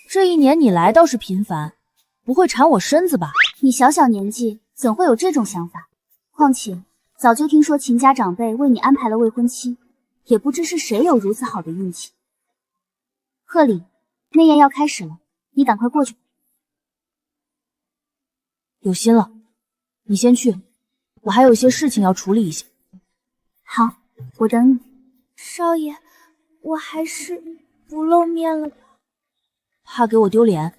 Speaker 3: 这一年你来倒是频繁，不会馋我身子吧？
Speaker 4: 你小小年纪怎会有这种想法？况且早就听说秦家长辈为你安排了未婚妻，也不知是谁有如此好的运气。贺礼，内宴要开始了，你赶快过去。
Speaker 3: 有心了，你先去，我还有一些事情要处理一下。
Speaker 4: 好，我等你。少爷，我还是不露面了吧？
Speaker 3: 怕给我丢脸，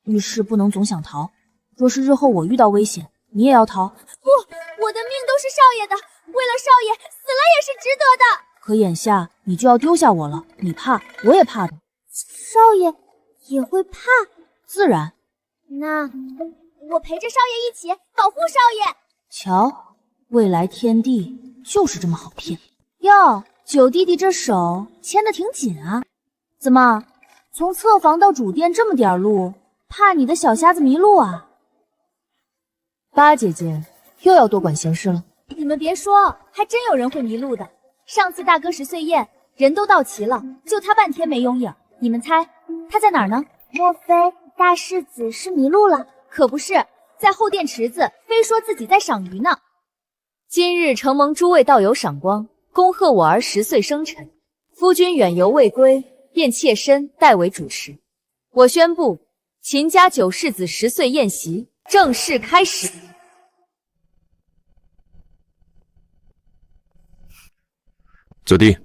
Speaker 3: 遇事不能总想逃。若是日后我遇到危险，你也要逃。
Speaker 4: 不，我的命都是少爷的，为了少爷，死了也是值得的。
Speaker 3: 可眼下你就要丢下我了，你怕，我也怕的。
Speaker 4: 少爷也会怕？
Speaker 3: 自然。
Speaker 4: 那我陪着少爷一起保护少爷。
Speaker 3: 瞧，未来天地就是这么好骗。哟，九弟弟这手牵得挺紧啊，怎么从侧房到主殿这么点路，怕你的小瞎子迷路啊？八姐姐又要多管闲事了。
Speaker 4: 你们别说，还真有人会迷路的。
Speaker 3: 上次大哥10岁宴，人都到齐了，就他半天没踪影。你们猜他在哪儿呢？
Speaker 4: 莫非大世子是迷路了？
Speaker 3: 可不是，在后殿池子，非说自己在赏鱼呢。今日承蒙诸位道友赏光，恭贺我儿10岁生辰。夫君远游未归，便妾身代为主持。我宣布，秦家九世子10岁宴席正式开始。
Speaker 10: 九弟，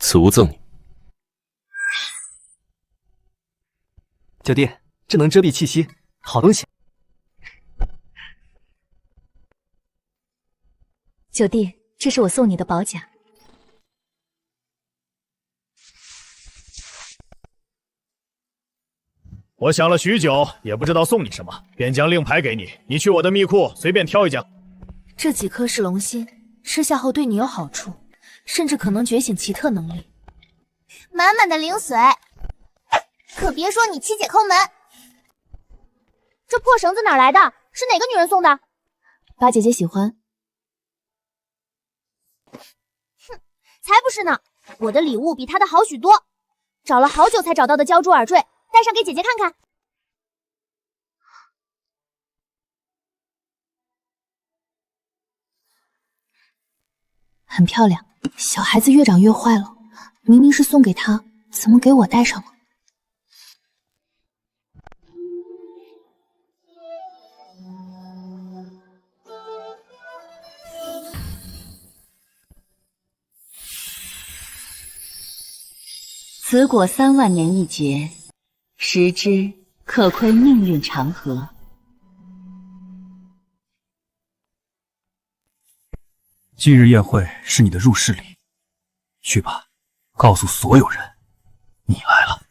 Speaker 10: 此物赠你。
Speaker 13: 九弟，这能遮蔽气息，好东西。
Speaker 7: 九弟，这是我送你的宝甲。
Speaker 9: 我想了许久，也不知道送你什么，便将令牌给你。你去我的秘库随便挑一件。
Speaker 3: 这几颗是龙心，吃下后对你有好处，甚至可能觉醒奇特能力。
Speaker 4: 满满的灵髓，可别说你七姐抠门。这破绳子哪来的？是哪个女人送的？
Speaker 3: 八姐姐喜欢。
Speaker 4: 哼，才不是呢！我的礼物比她的好许多，找了好久才找到的胶珠耳坠。戴上给姐姐看看，
Speaker 3: 很漂亮。小孩子越长越坏了，明明是送给他，怎么给我戴上了？
Speaker 14: 此果3万年一劫。食之，可窥命运长河。
Speaker 5: 今日宴会是你的入室礼，去吧，告诉所有人，你来了。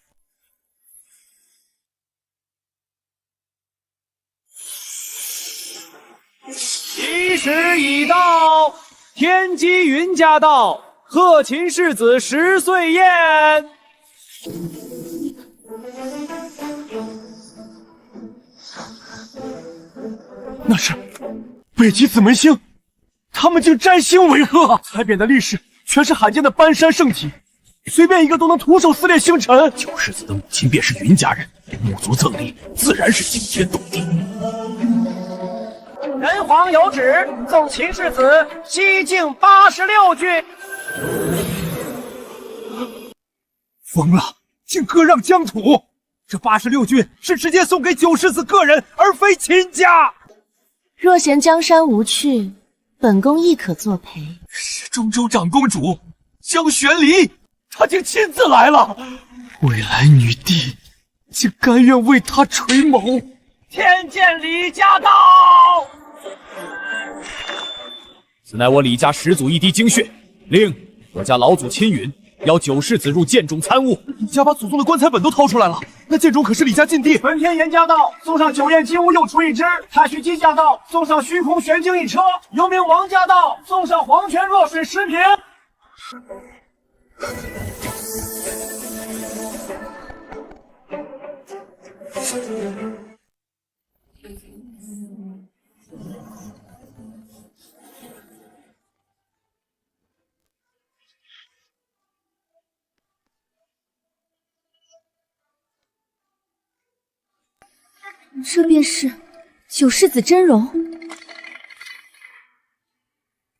Speaker 5: 吉时已到，天机云驾到，贺秦世子10岁宴。
Speaker 9: 那是北极子门星，他们竟占星为贺！牌匾的历史全是罕见的搬山圣体，随便一个都能徒手撕裂星辰。
Speaker 2: 九世子的母亲便是云家人，母族赠礼自然是惊天动地。
Speaker 15: 人皇有旨，赠秦世子西境86郡。
Speaker 9: 疯了，竟割让疆土！这86郡是直接送给九世子个人，而非秦家。
Speaker 3: 若嫌江山无趣，本宫亦可作陪。
Speaker 9: 是中州长公主江玄离，她竟亲自来了。未来女帝竟甘愿为她垂眸。
Speaker 15: 天剑李家到！
Speaker 1: 此乃我李家始祖一滴精血，令我家老祖亲允邀九世子入剑中参悟。
Speaker 9: 李家把祖宗的棺材本都掏出来了，那剑中可是李家禁地。
Speaker 15: 本天严驾到，送上九焰金乌又出一只；太虚姬驾到，送上虚空玄晶一车；幽冥王驾到，送上黄泉若水10瓶。
Speaker 3: 这便是九世子真容。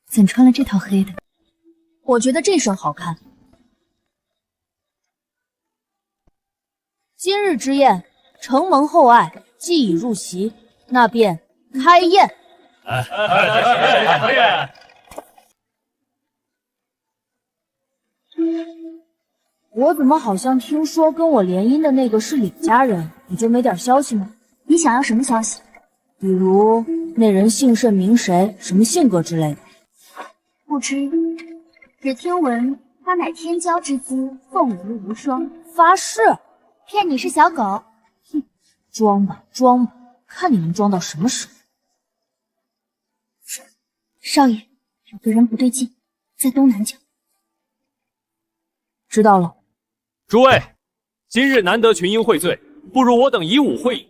Speaker 3: 怎穿了这套黑的？我觉得这身好看。今日之宴，承蒙厚爱，既已入席，那便开宴。我怎么好像听说跟我联姻的那个是李家人？你就没点消息吗？
Speaker 4: 你想要什么消息？
Speaker 3: 比如那人姓甚名谁，什么性格之类的。
Speaker 4: 不知，只听闻他乃天骄之姿，凤仪无双。
Speaker 3: 发誓，
Speaker 4: 骗你是小狗。
Speaker 3: 哼，装吧装吧，看你能装到什么时候。
Speaker 4: 少爷，有个人不对劲，在东南角。
Speaker 3: 知道了。
Speaker 1: 诸位，今日难得群英荟萃，不如我等以武会饮。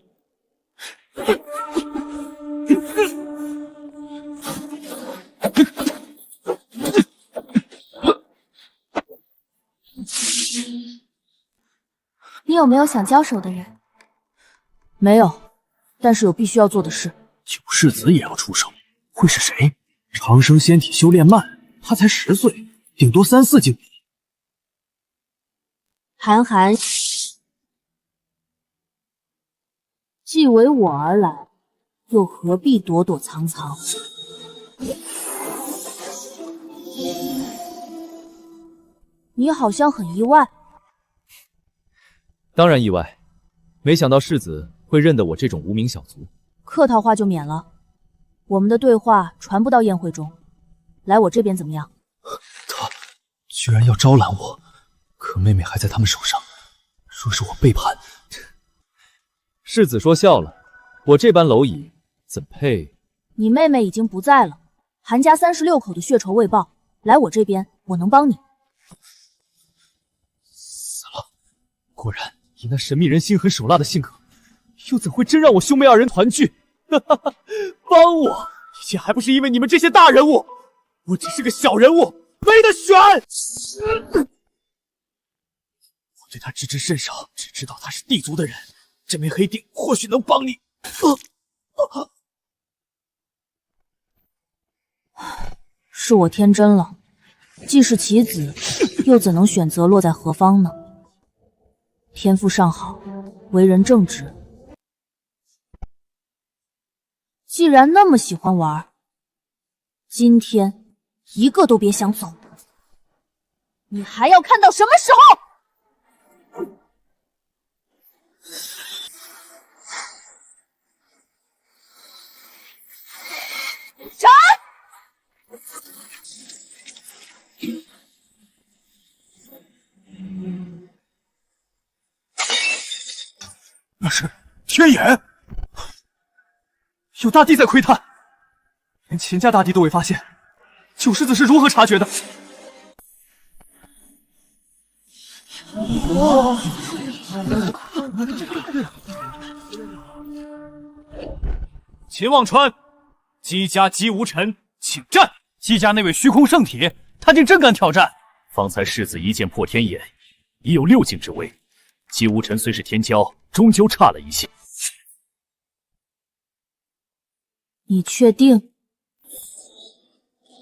Speaker 3: 有没有想交手的人？没有，但是有必须要做的事。
Speaker 9: 九世子也要出手，会是谁？长生仙体修炼慢，他才10岁，顶多3、4境地。
Speaker 3: 韩寒，既为我而来，又何必躲躲藏藏？你好像很意外。
Speaker 6: 当然意外，没想到世子会认得我这种无名小卒。
Speaker 3: 客套话就免了，我们的对话传不到宴会中，来我这边怎么样？
Speaker 5: 他居然要招揽我，可妹妹还在他们手上，若是我背叛，
Speaker 6: 世子说笑了，我这般蝼蚁怎配？
Speaker 3: 你妹妹已经不在了，韩家36口的血仇未报，来我这边，我能帮你。
Speaker 5: 死了！果然，以那神秘人心狠手辣的性格，又怎会真让我兄妹2人团聚？哈哈哈！帮我，一切还不是因为你们这些大人物，我只是个小人物，没得选。我对他知之甚少，只知道他是地族的人。这枚黑锭或许能帮你。
Speaker 3: 是我天真了，既是棋子，又怎能选择落在何方呢？天赋尚好，为人正直。既然那么喜欢玩，今天一个都别想走。你还要看到什么时候？斩！
Speaker 9: 那是天眼，
Speaker 5: 有大帝在窥探，连秦家大帝都未发现，九世子是如何察觉的？
Speaker 9: 秦忘川，姬家姬无尘，请战！姬家那位虚空圣体，他竟真敢挑战！
Speaker 11: 方才世子一剑破天眼，已有6境之威。姬无尘虽是天骄，终究差了一线。
Speaker 3: 你确定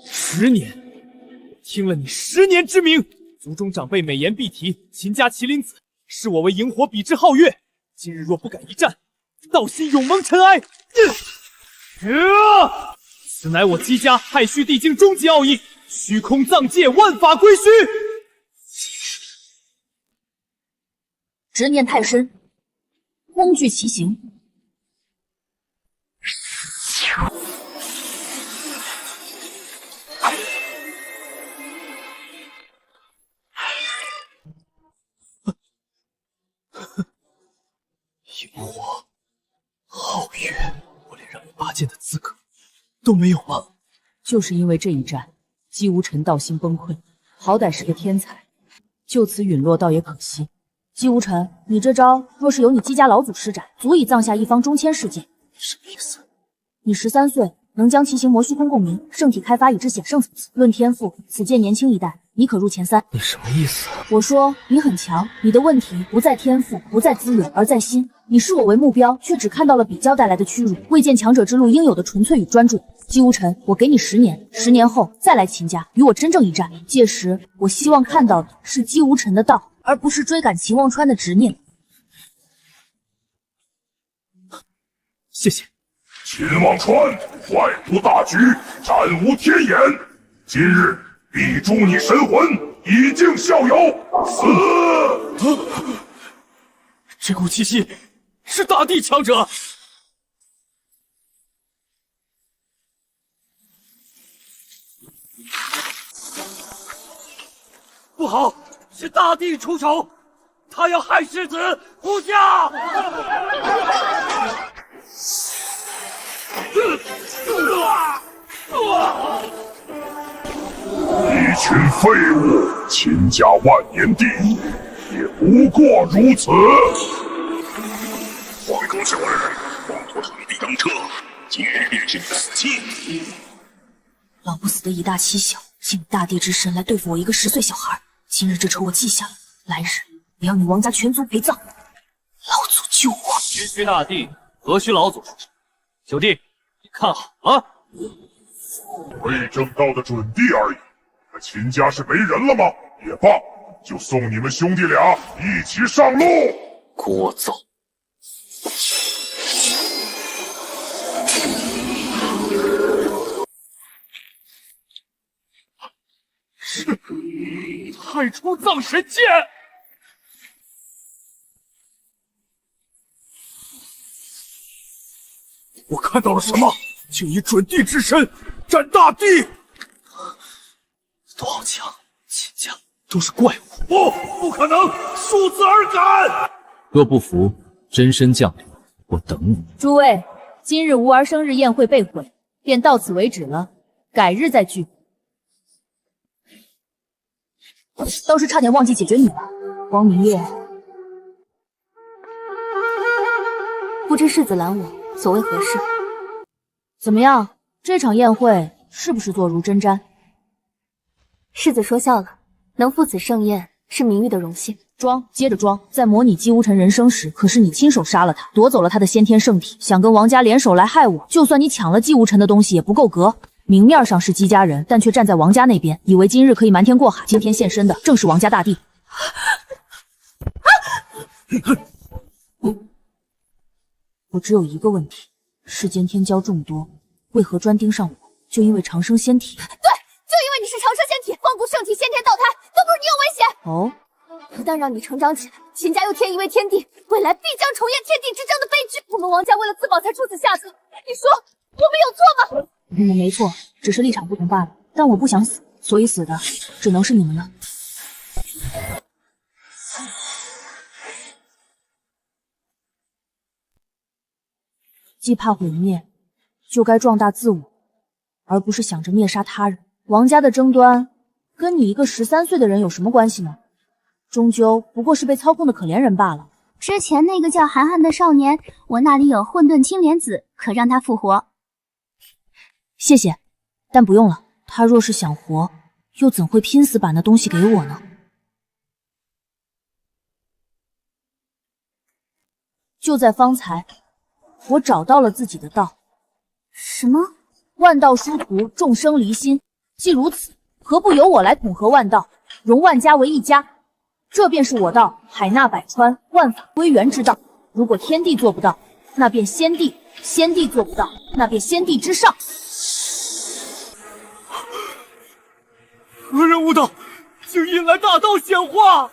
Speaker 5: ？10年，听了你10年之名，族中长辈美言必提秦家麒麟子，视我为萤火，比之皓月。今日若不敢一战，道心永蒙尘埃。此乃我姬家太虚地境终极奥义，虚空藏界，万法归虚。
Speaker 3: 执念太深，工具其形。
Speaker 5: 萤火，皓月，我连让你拔剑的资格都没有吗？
Speaker 7: 就是因为这一战，姬无尘道心崩溃，好歹是个天才，就此陨落倒也可惜。
Speaker 3: 姬无尘，你这招若是由你姬家老祖施展，足以葬下一方中千世界。
Speaker 5: 什么意思？
Speaker 3: 你13岁，能将其形魔虚空共鸣，圣体开发已至显圣层次。论天赋，此届年轻一代，你可入前3。
Speaker 5: 你什么意思？
Speaker 3: 我说你很强，你的问题不在天赋，不在资源，而在心。你视我为目标，却只看到了比较带来的屈辱，未见强者之路应有的纯粹与专注。姬无尘，我给你10年，10年后再来秦家与我真正一战。届时，我希望看到的是姬无尘的道，而不是追赶秦忘川的执念。
Speaker 5: 谢谢。
Speaker 16: 秦忘川坏图大局，战无天眼，今日必诛你神魂，以儆效尤。死！
Speaker 5: 这股气息是大地强者。
Speaker 9: 不好，是大帝出手，他要害世子，护驾！
Speaker 16: 一群废物，秦家万年帝也不过如此。黄坑九儿，妄图土地登车，今日便是你的死期！
Speaker 3: 老不死的以大欺小，请大帝之神来对付我一个10岁小孩。今日这仇我记下了，来日我要你王家全族陪葬。
Speaker 5: 老祖救我！
Speaker 10: 区区大地，何须老祖出手？九弟，你看好了。
Speaker 16: 未正道的准地而已。那秦家是没人了吗？也罢，就送你们兄弟俩一起上路。
Speaker 10: 聒噪！
Speaker 5: 是太初藏神剑。我看到了什么？竟以准地之身战大地！都好强，秦家都是怪物！不可能，恕子而敢！
Speaker 6: 若不服，真身降临，我等你。
Speaker 3: 诸位，今日吾儿生日宴会被毁，便到此为止了，改日再聚。倒是差点忘记解决你了，光明月。
Speaker 7: 不知世子拦我，所谓何事？
Speaker 3: 怎么样？这场宴会是不是坐如针毡？
Speaker 7: 世子说笑了，能赴此盛宴是明玉的荣幸。
Speaker 3: 装，接着装。在模拟姬无尘人生时，可是你亲手杀了他，夺走了他的先天圣体，想跟王家联手来害我。就算你抢了姬无尘的东西，也不够格。明面上是姬家人，但却站在王家那边，以为今日可以瞒天过海。今天现身的正是王家大帝。我只有一个问题：世间天骄众多，为何专盯上我？就因为长生仙体？
Speaker 8: 对，就因为你是长生仙体，放逐圣体，先天道胎，都不是你有危险。
Speaker 3: 哦，
Speaker 8: 一旦让你成长起来，秦家又添一位天帝，未来必将重演天地之争的悲剧。我们王家为了自保才出此下策，你说我们有错吗？
Speaker 3: 没错，只是立场不同罢了。但我不想死，所以死的只能是你们了。既怕毁灭，就该壮大自我，而不是想着灭杀他人。王家的争端跟你一个13岁的人有什么关系呢？终究不过是被操控的可怜人罢了。
Speaker 4: 之前那个叫涵涵的少年，我那里有混沌青莲子，可让他复活。
Speaker 3: 谢谢，但不用了。他若是想活，又怎会拼死把那东西给我呢？就在方才，我找到了自己的道。
Speaker 4: 什么？
Speaker 3: 万道殊途，众生离心。既如此，何不由我来统合万道，融万家为一家？这便是我道海纳百川，万法归元之道。如果天地做不到，那便先帝；先帝做不到，那便先帝之上。
Speaker 5: 何人悟道，竟引来大道显化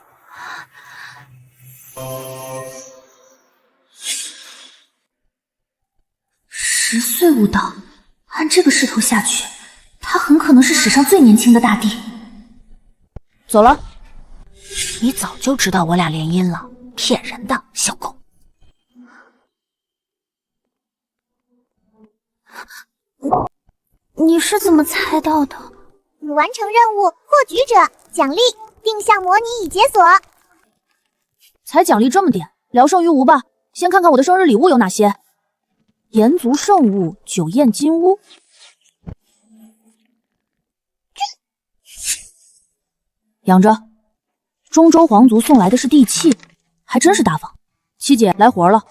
Speaker 4: ？10岁悟道，按这个势头下去，他很可能是史上最年轻的大帝。
Speaker 3: 走了。
Speaker 4: 你早就知道我俩联姻了，骗人的小狗。你是怎么猜到的？你完成任务获取者，奖励定向模拟已解锁。
Speaker 3: 才奖励这么点，聊胜于无吧。先看看我的生日礼物有哪些。炎族圣物酒宴金乌，养着。中州皇族送来的是地契，还真是大方。七姐来活了，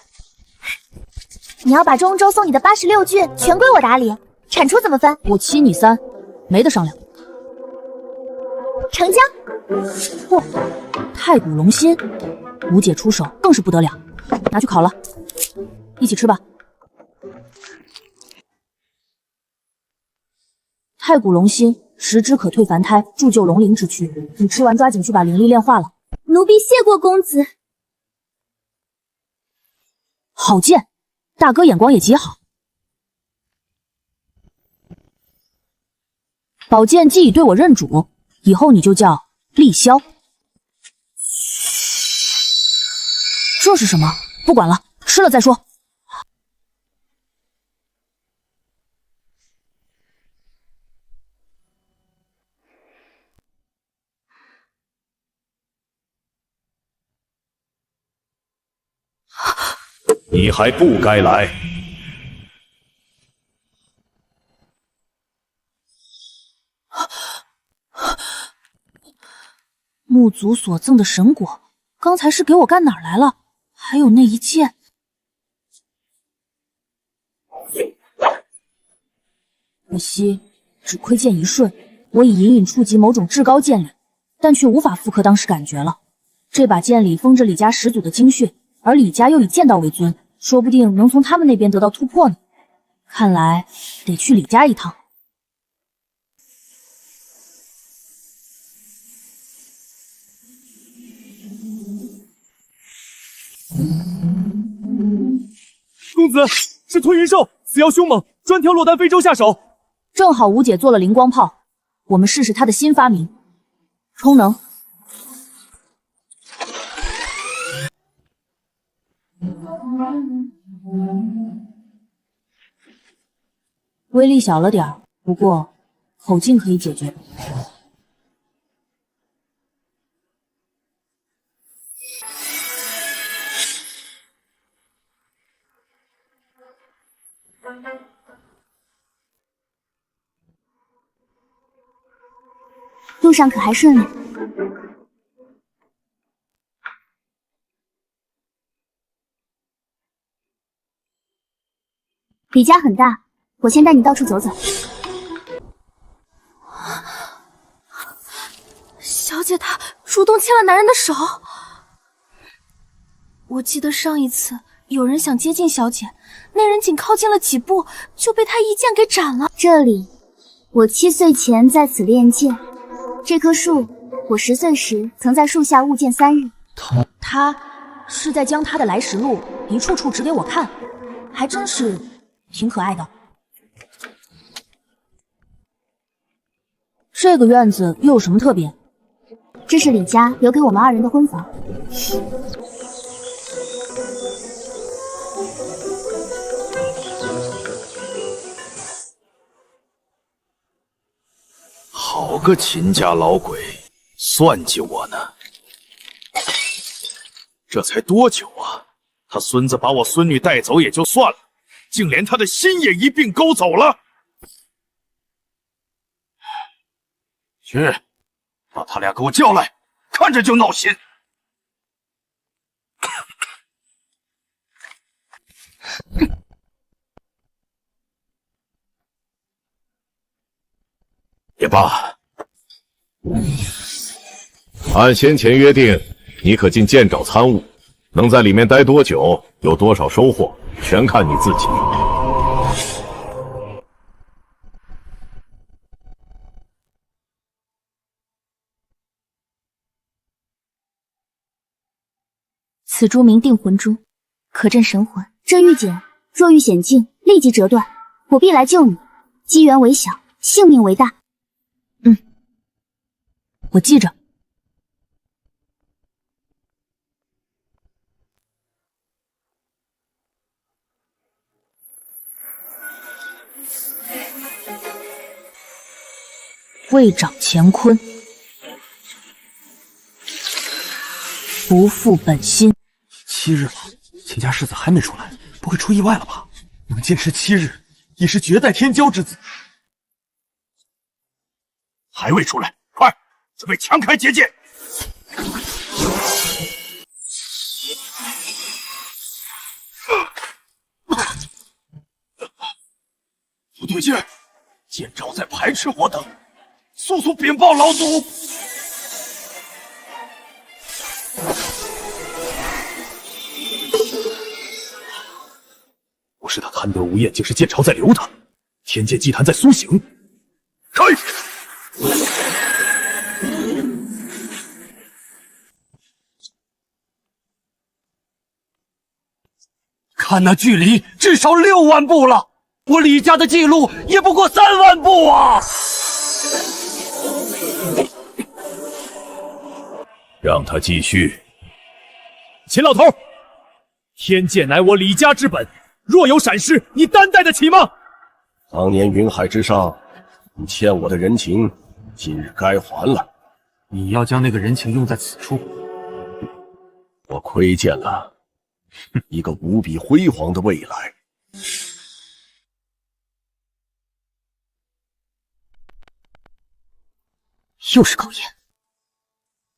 Speaker 4: 你要把中州送你的86郡全归我打理，产出怎么分？
Speaker 3: 我7你3，没得商量。
Speaker 4: 成交。
Speaker 3: 嚯，太古龙心，吴姐出手更是不得了，拿去烤了，一起吃吧。太古龙心，10只可退凡胎，铸就龙灵之躯。你吃完抓紧去把灵力炼化了。
Speaker 4: 奴婢谢过公子。
Speaker 3: 好剑，大哥眼光也极好。宝剑既已对我认主，以后你就叫厉萧。这是什么？不管了，吃了再说。
Speaker 16: 你还不该来！
Speaker 3: 木族所赠的神果，刚才是给我干哪儿来了？还有那一剑。可惜只窥见一瞬，我已隐隐触及某种至高剑力，但却无法复刻当时感觉了。这把剑里封着李家始祖的精血，而李家又以剑道为尊，说不定能从他们那边得到突破呢。看来得去李家一趟。
Speaker 5: 公子，是吞云兽，此妖凶猛，专挑落丹非洲下手。
Speaker 3: 正好吴姐做了灵光炮，我们试试她的新发明——充能。威力小了点儿，不过口径可以解决。
Speaker 4: 路上可还顺利？李家很大，我先带你到处走走。
Speaker 3: 小姐她主动牵了男人的手。我记得上一次有人想接近小姐，那人仅靠近了几步就被她一剑给斩了。
Speaker 4: 这里，我7岁前在此练剑。这棵树，我10岁时曾在树下误见3日。
Speaker 3: 他是在将他的来时路一处处指给我看，还真是挺可爱的。这个院子又有什么特别？
Speaker 4: 这是李家留给我们2人的婚房。
Speaker 2: 好个秦家老鬼，算计我呢！这才多久啊？他孙子把我孙女带走也就算了，竟连他的心也一并勾走了。去，把他俩给我叫来，看着就闹心。
Speaker 16: 也罢，按先前约定，你可进剑爪参悟，能在里面待多久，有多少收获，全看你自己。
Speaker 4: 此珠名定魂珠，可镇神魂。这玉简若遇险境，立即折断，我必来救你。机缘为小，性命为大。
Speaker 3: 我记着。魏长乾坤，不负本心。
Speaker 9: 7日了，秦家世子还没出来，不会出意外了吧？能坚持7日，已是绝代天骄之子。
Speaker 16: 还未出来，快准备强开结界！
Speaker 2: 不对劲，剑爪在排斥我等，速速禀报老祖！
Speaker 11: 不是他贪得无厌，竟是剑朝在留他。天剑祭坛在苏醒，
Speaker 2: 开！
Speaker 9: 看那距离，至少6万步了。我李家的记录也不过3万步啊！
Speaker 11: 让他继续。
Speaker 5: 秦老头，天剑乃我李家之本，若有闪失，你担待得起吗？
Speaker 17: 当年云海之上，你欠我的人情，今日该还了。
Speaker 9: 你要将那个人情用在此处，
Speaker 17: 我窥见了一个无比辉煌的未来。
Speaker 9: 又是口烟。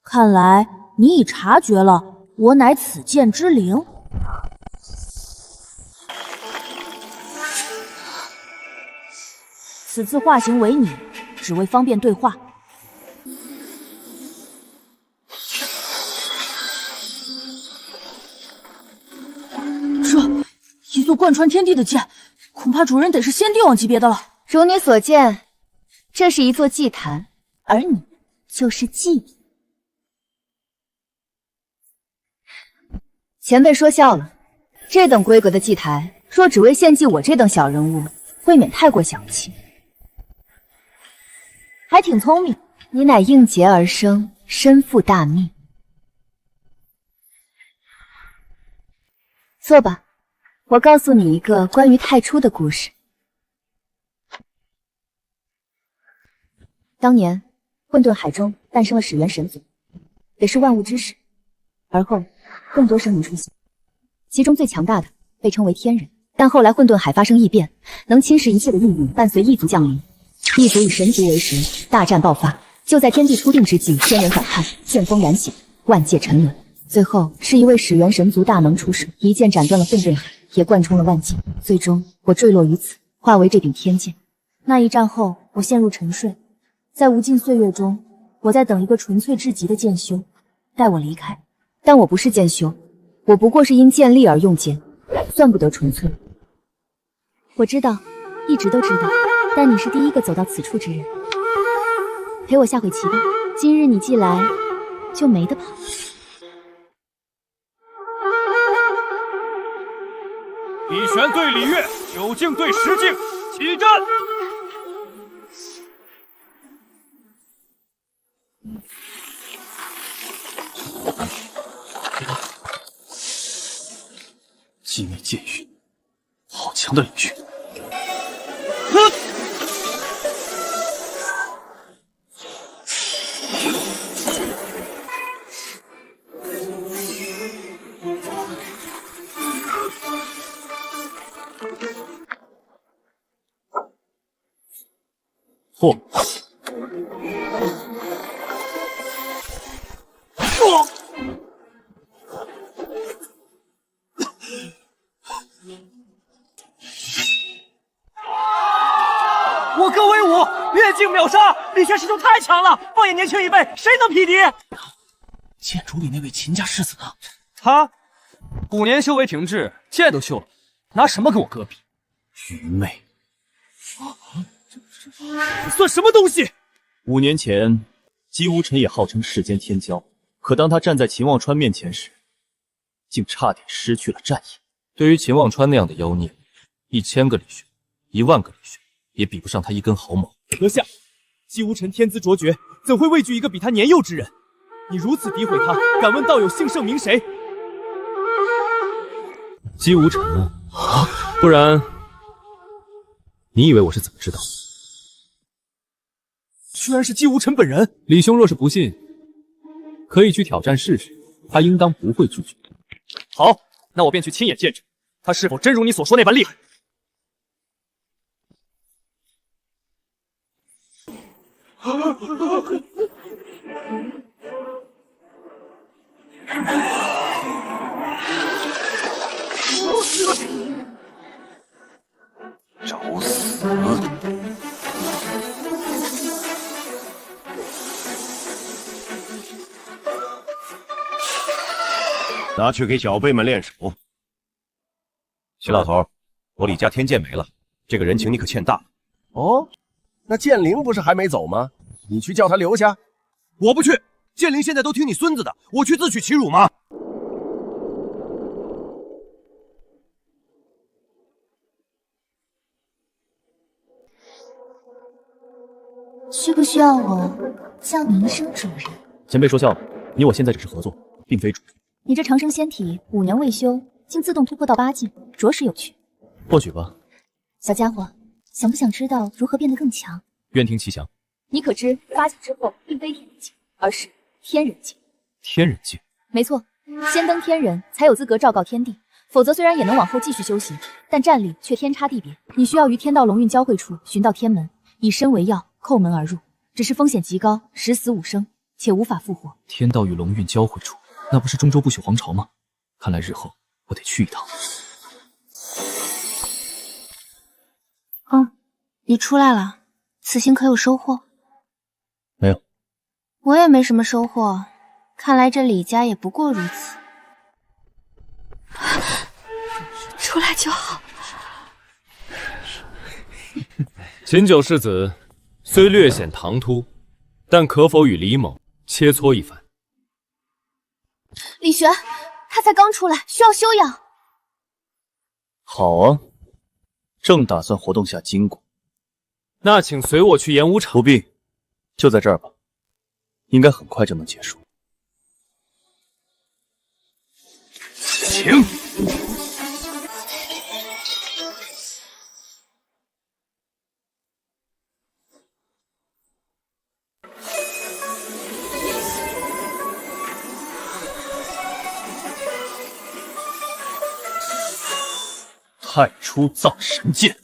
Speaker 3: 看来你已察觉了，我乃此剑之灵。此次化形为你，只为方便对话。这一座贯穿天地的剑，恐怕主人得是先帝王级别的了。
Speaker 7: 如你所见，这是一座祭坛，而你就是祭品。前辈说笑了，这等规格的祭台，若只为献祭我这等小人物，未免太过小气。还挺聪明，你乃应劫而生，身负大命。坐吧，我告诉你一个关于太初的故事。当年混沌海中诞生了始元神族，也是万物之始。而后更多生灵出现，其中最强大的被称为天人。但后来混沌海发生异变，能侵蚀一切的异域伴随异族降临，异族与神族为食，大战爆发。就在天地初定之际，天人反叛，旋风燃血，万界沉沦。最后是一位始元神族大能出手，一剑斩断了混沌海，也贯穿了万界。最终我坠落于此，化为这柄天剑。
Speaker 3: 那一战后，我陷入沉睡，在无尽岁月中，我在等一个纯粹至极的剑修带我离开。
Speaker 7: 但我不是剑修，我不过是因剑力而用剑，算不得纯粹。我知道，一直都知道，但你是第一个走到此处之人。陪我下回棋吧，今日你既来，就没得跑。
Speaker 5: 李玄对李月，九境对十境，起战！寂灭剑域，好强的领域！嚯！
Speaker 9: 我哥威武，越境秒杀，李玄师兄太强了，放眼年轻一辈，谁能匹敌？
Speaker 5: 剑主里那位秦家世子呢？
Speaker 9: 他5年修为停滞，剑都锈了，拿什么跟我哥比？
Speaker 5: 愚昧！你算什么东西
Speaker 6: ？5年前，姬无尘也号称世间天骄，可当他站在秦望川面前时，竟差点失去了战意。对于秦望川那样的妖孽，1000个李玄，1万个李玄，也比不上他一根毫毛。
Speaker 5: 阁下，姬无尘天资卓绝，怎会畏惧一个比他年幼之人？你如此诋毁他，敢问道友姓甚名谁？
Speaker 6: 姬无尘啊，不然你以为我是怎么知道？
Speaker 5: 居然是姬无尘本人！
Speaker 6: 李兄若是不信，可以去挑战试试，他应当不会拒绝。
Speaker 5: 好，那我便去亲眼见证，他是否真如你所说那般厉害。
Speaker 17: 找死！拿去给小辈们练手。
Speaker 18: 徐老头，我李家天剑没了，这个人情你可欠大了。
Speaker 17: 哦，那剑灵不是还没走吗？你去叫他留下。
Speaker 18: 我不去，剑灵现在都听你孙子的，我去自取其辱吗？
Speaker 4: 需不需要我叫你一声主人？
Speaker 6: 前辈说笑了，你我现在只是合作，并非主人。
Speaker 3: 你这长生仙体5年未修，竟自动突破到8境，着实有趣。
Speaker 6: 或许吧。
Speaker 3: 小家伙，想不想知道如何变得更强？
Speaker 6: 愿听其详。
Speaker 3: 你可知8境之后并非天人境，而是天人境。
Speaker 6: 天人境？
Speaker 3: 没错，先登天人才有资格昭告天地，否则虽然也能往后继续修行，但战力却天差地别。你需要于天道龙运交汇处寻到天门，以身为钥，叩门而入，只是风险极高，10死5生，且无法复活。
Speaker 6: 天道与龙运交汇处，那不是中州不朽皇朝吗？看来日后我得去一趟。
Speaker 3: 你出来了。此行可有收获？
Speaker 6: 没有。
Speaker 3: 我也没什么收获，看来这李家也不过如此。
Speaker 8: 出来就好。
Speaker 6: 秦九世子虽略显唐突，但可否与李某切磋一番？
Speaker 3: 李玄，他才刚出来，需要休养。
Speaker 6: 好啊，正打算活动下筋骨。那请随我去演武场。不必，就在这儿吧，应该很快就能结束。
Speaker 11: 请。
Speaker 6: 太初藏神剑。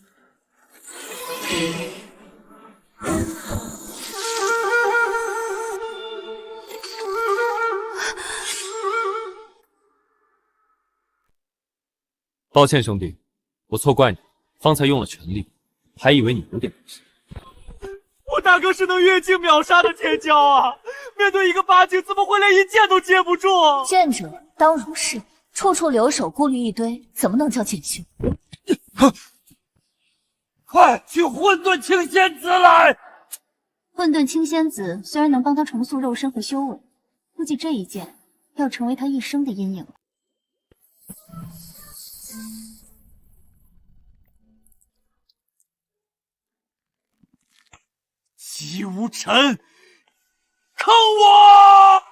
Speaker 6: 抱歉，兄弟，我错怪你，方才用了全力，还以为你有点本事。
Speaker 9: 我大哥是能越境秒杀的天骄啊！面对一个8境，怎么会连一剑都接不住？
Speaker 7: 见者当如是，处处留手，顾虑一堆，怎么能叫剑修？
Speaker 9: 快去混沌青仙子来！
Speaker 3: 混沌青仙子虽然能帮他重塑肉身和修为，估计这一剑要成为他一生的阴影了。
Speaker 9: 姬无尘，看我！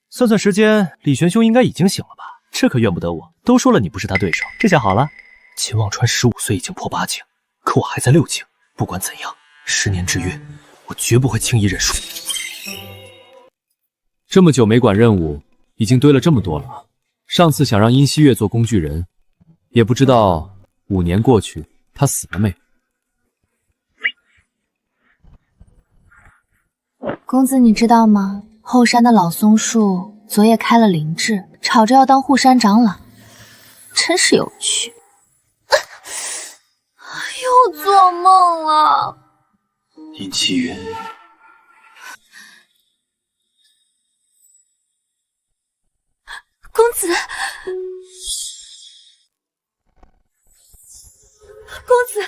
Speaker 13: 算算时间，李玄兄应该已经醒了吧？这可怨不得我，都说了你不是他对手，这下好了。秦望川15岁已经破8境，可我还在6境。不管怎样，10年之约，我绝不会轻易认输。
Speaker 6: 这么久没管任务，已经堆了这么多了。上次想让殷希月做工具人，也不知道5年过去，他死了没？
Speaker 3: 公子，你知道吗？后山的老松树昨夜开了灵智，吵着要当护山长老，真是有趣。又做梦了。
Speaker 6: 殷希月，
Speaker 8: 公子，公子，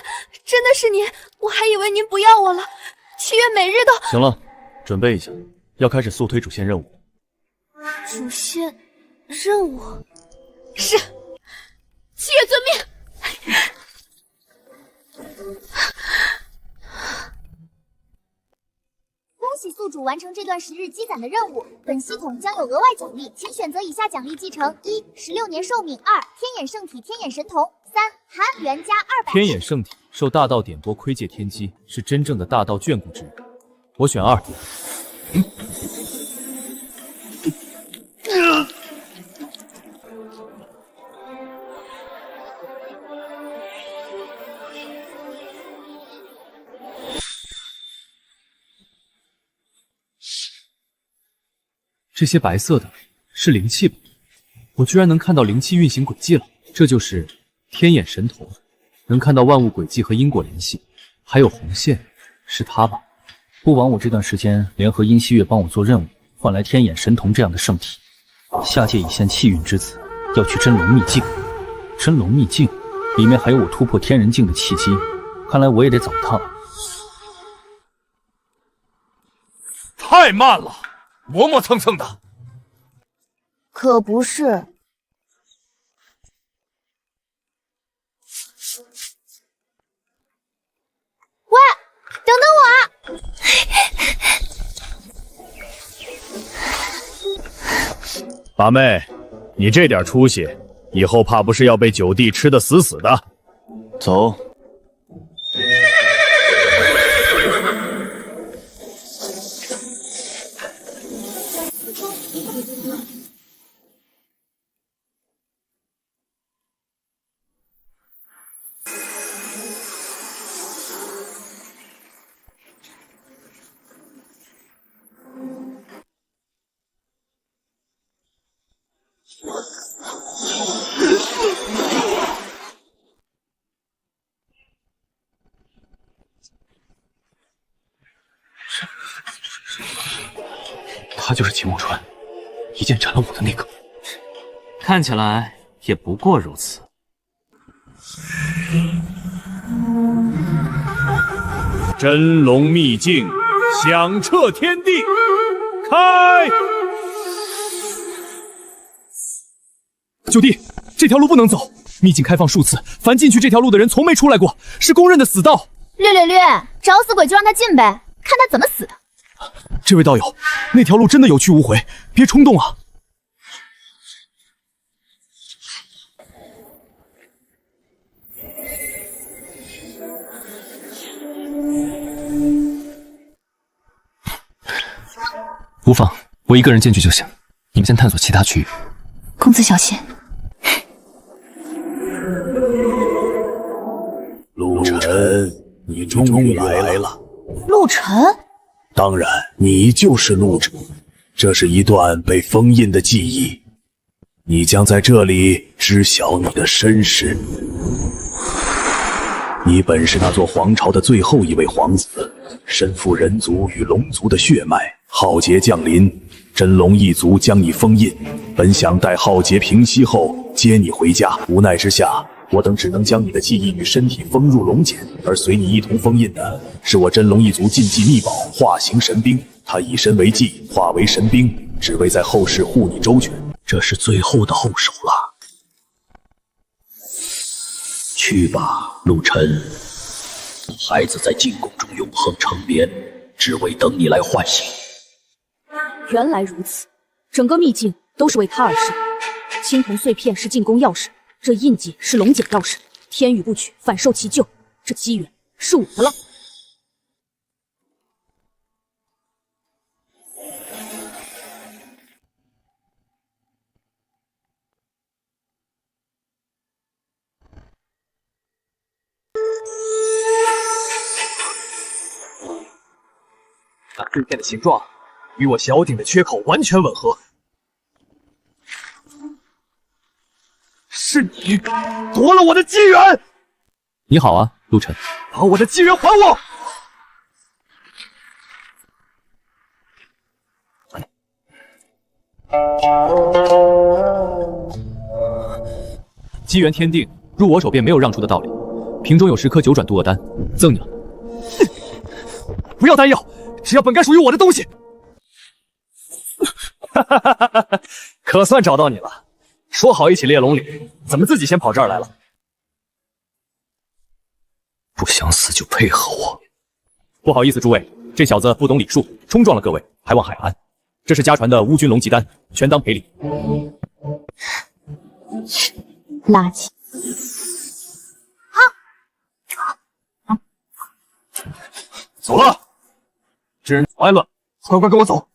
Speaker 8: 真的是您，我还以为您不要我了。七月每日都……
Speaker 6: 行了，准备一下，要开始速推主线任务。
Speaker 8: 主线任务是七月遵命。
Speaker 4: 恭喜宿主完成这段时日积攒的任务，本系统将有额外奖励，请选择以下奖励继承：1、16年寿命；2、天眼圣体、天眼神瞳；3、韩元加200。
Speaker 6: 天眼圣体受大道点拨窥界天机，是真正的大道眷顾之人。我选2。这些白色的是灵气吧？我居然能看到灵气运行轨迹了，这就是天眼神瞳，能看到万物轨迹和因果联系。还有红线，是它吧？
Speaker 19: 不枉我这段时间联合殷希月帮我做任务，换来天眼神瞳这样的圣体。下界已现气运之子，要去真龙秘境。真龙秘境里面还有我突破天人境的契机，看来我也得走一趟。
Speaker 11: 太慢了，磨磨蹭蹭的。
Speaker 3: 可不是。
Speaker 4: 喂，等等我啊！
Speaker 11: 八妹，你这点出息，以后怕不是要被九弟吃得死死的。
Speaker 6: 走。
Speaker 13: 他就是秦忘川，一剑斩了我的那个。
Speaker 19: 看起来也不过如此。
Speaker 1: 真龙秘境，响彻天地，开！
Speaker 5: 九弟，这条路不能走，秘境开放数次，凡进去这条路的人从没出来过，是公认的死道。
Speaker 4: 略，找死鬼就让他进呗，看他怎么死的。
Speaker 5: 这位道友，那条路真的有去无回，别冲动啊！
Speaker 13: 无妨，我一个人进去就行，你们先探索其他区域。
Speaker 3: 公子小心。
Speaker 2: 陆晨，你终于来了。
Speaker 3: 陆晨？
Speaker 2: 当然，你就是陆晨。这是一段被封印的记忆，你将在这里知晓你的身世。你本是那座皇朝的最后一位皇子，身负人族与龙族的血脉。浩劫降临，真龙一族将你封印。本想待浩劫平息后接你回家，无奈之下，我等只能将你的记忆与身体封入龙茧，而随你一同封印的是我真龙一族禁忌秘宝化形神兵。他以身为祭，化为神兵，只为在后世护你周全。这是最后的后手了。去吧，陆晨，孩子在禁宫中永恒成眠，只为等你来唤醒。
Speaker 3: 原来如此，整个秘境都是为他而设。青铜碎片是进宫钥匙，这印记是龙茧钥匙，天与不取，反受其咎。这机缘是我的了。
Speaker 5: 那碎片的形状与我小鼎的缺口完全吻合。是你夺了我的机缘！
Speaker 13: 你好啊，陆晨，
Speaker 5: 把我的机缘还我！
Speaker 19: 机缘天定，入我手便没有让出的道理。瓶中有10颗9转渡厄丹，赠你了。
Speaker 5: 不要丹药，只要本该属于我的东西。可算找到你了。说好一起猎龙岭，怎么自己先跑这儿来了？
Speaker 13: 不想死就配合我。
Speaker 19: 不好意思，诸位，这小子不懂礼数，冲撞了各位，还望海安。这是家传的乌军龙脊丹，全当赔礼。
Speaker 3: 垃圾！
Speaker 5: 走了，这人歪了，乖乖跟我走。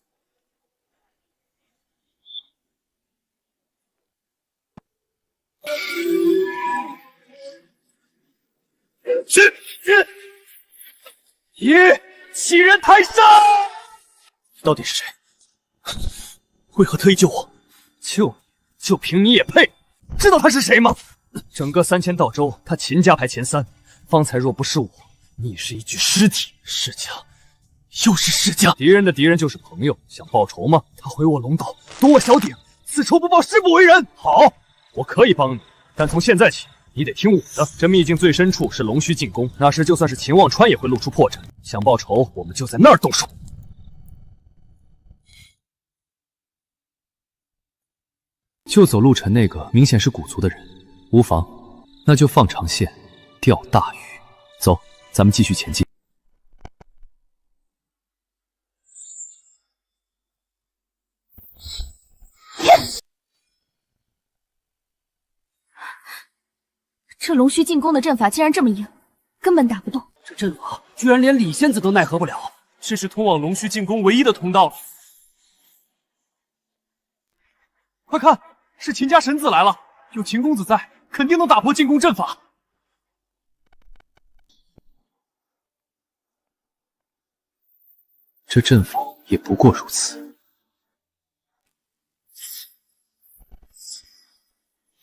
Speaker 5: 去！欺人太甚！到底是谁？为何特意救我？救你，就凭你也配？知道他是谁吗？整个3000道州，他秦家排前3。方才若不是我，你是一具尸体。世家，又是世家。敌人的敌人就是朋友，想报仇吗？他毁我龙岛，夺我小鼎，此仇不报，誓不为人。好，我可以帮你，但从现在起，你得听我的。这秘境最深处是龙须禁宫，那时就算是秦忘川也会露出破绽。想报仇，我们就在那儿动手。
Speaker 19: 就走陆晨那个明显是古族的人，无妨，那就放长线钓大鱼。走，咱们继续前进。
Speaker 3: 这龙须进宫的阵法竟然这么硬，根本打不动。
Speaker 9: 这阵法居然连李仙子都奈何不了，这是通往龙须进宫唯一的通道了。快看，是秦家神子来了，有秦公子在，肯定能打破进宫阵法。
Speaker 19: 这阵法也不过如此。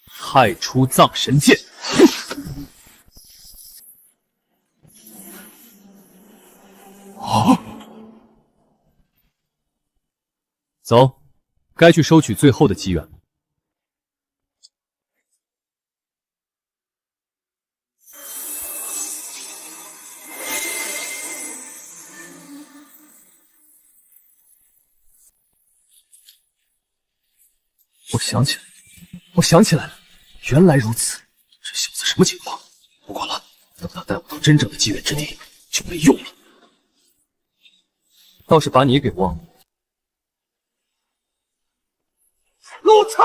Speaker 5: 太初藏神剑。
Speaker 19: 走，该去收取最后的机缘了。
Speaker 13: 我想起来了，原来如此。这小子什么情况？不管了，等他带我到真正的机缘之地，就没用了。
Speaker 19: 倒是把你给忘了。
Speaker 9: 陆晨，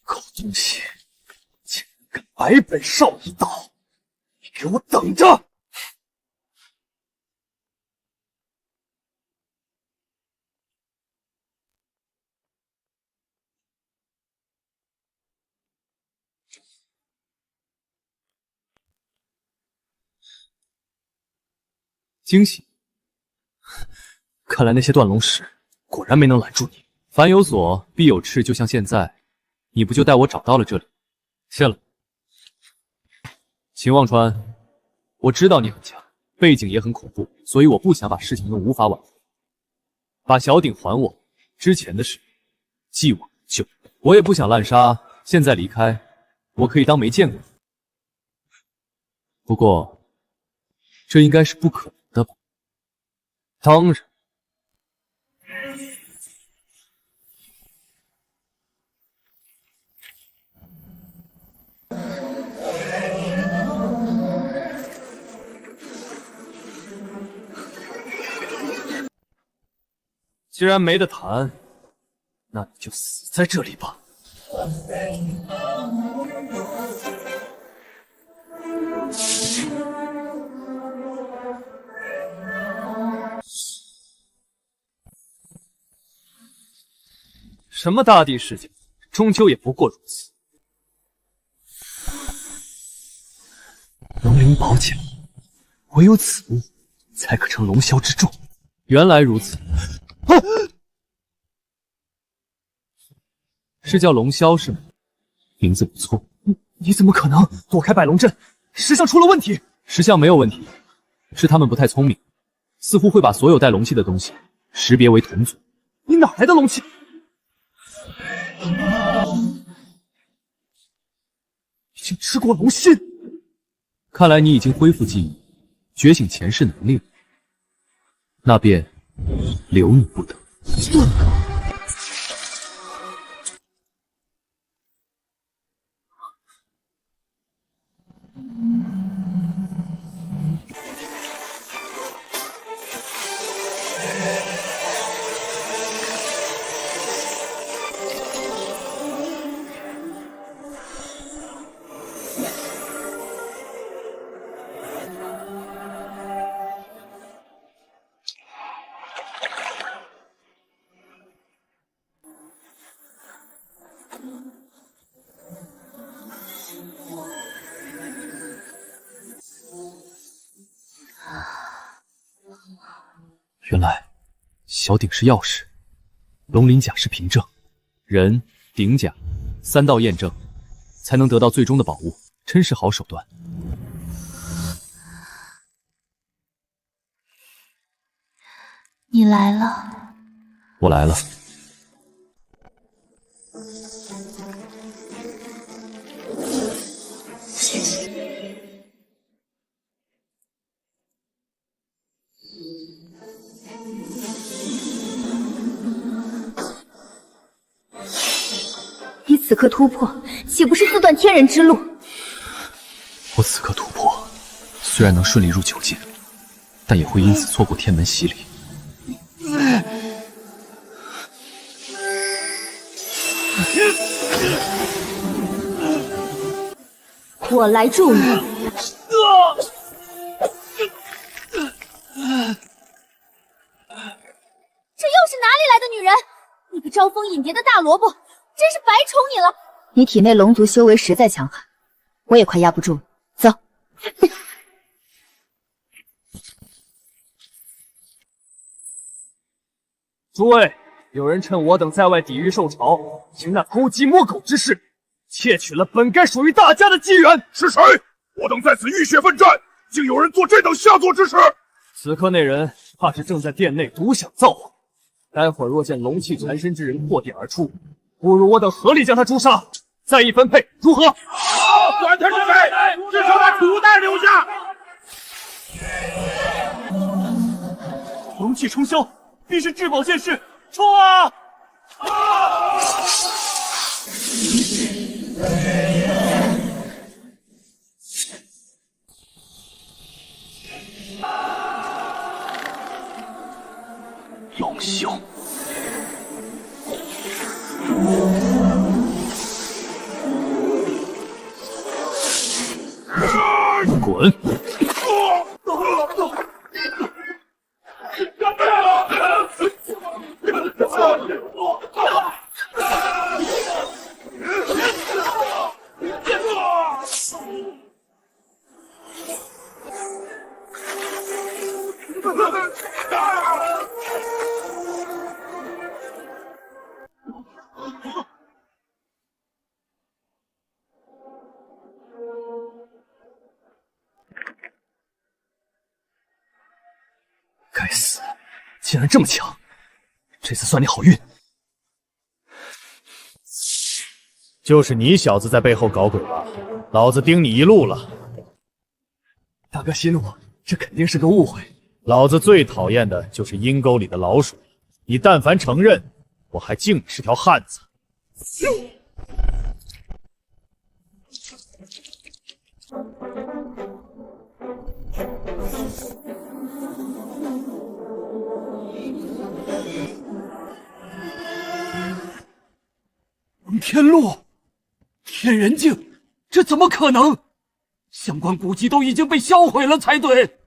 Speaker 9: 狗东西，竟然敢白本少一刀！你给我等着！
Speaker 19: 惊喜！看来那些断龙石果然没能拦住你。凡有所必有翅，就像现在，你不就带我找到了这里？谢了。秦望川，我知道你很强，背景也很恐怖，所以我不想把事情弄无法挽回。把小鼎还我，之前的事既往不咎。我也不想滥杀，现在离开，我可以当没见过你。不过，这应该是不可能的吧？当然。既然没得谈，那你就死在这里吧。什么大地事件，终究也不过如此。
Speaker 13: 龙灵宝甲，唯有此物才可成龙霄之重。
Speaker 19: 原来如此，是叫龙霄是吗？名字不错。
Speaker 13: 你怎么可能躲开百龙阵？石像出了问题。
Speaker 19: 石像没有问题，是他们不太聪明，似乎会把所有带龙气的东西识别为同族。
Speaker 13: 你哪来的龙气？已经吃过龙心。
Speaker 19: 看来你已经恢复记忆，觉醒前世能力了。那便留你不得。原来小鼎是钥匙，龙鳞甲是凭证，人、鼎甲三道验证，才能得到最终的宝物，真是好手段。
Speaker 3: 你来了。
Speaker 19: 我来了。
Speaker 8: 你此刻突破，岂不是自断天人之路？
Speaker 19: 我此刻突破，虽然能顺利入九界，但也会因此错过天门洗礼。
Speaker 8: 我来助你。这又是哪里来的女人？你个招蜂引蝶的大萝卜，真是白宠你了。
Speaker 7: 你体内龙族修为实在强悍，我也快压不住了。走。
Speaker 9: 诸位，有人趁我等在外抵御受潮，行那偷鸡摸狗之事，窃取了本该属于大家的机缘。
Speaker 16: 是谁？我等在此浴血奋战，竟有人做这等下作之事！
Speaker 5: 此刻那人怕是正在殿内独享造化。待会儿若见龙气缠身之人破殿而出，不如我等合力将他诛杀，再一分配，如何？
Speaker 16: 管他是谁，至少把楚代留下。
Speaker 5: 龙气冲霄，必是至宝剑士，冲啊！
Speaker 2: 龙兄，
Speaker 5: 滚！该死，竟然这么强！这次算你好运。就是你小子在背后搞鬼吧？老子盯你一路了。大哥息怒，这肯定是个误会。老子最讨厌的就是阴沟里的老鼠，你但凡承认，我还敬你是条汉子。
Speaker 9: 蒙天路，天人境，这怎么可能？相关古籍都已经被销毁了才对。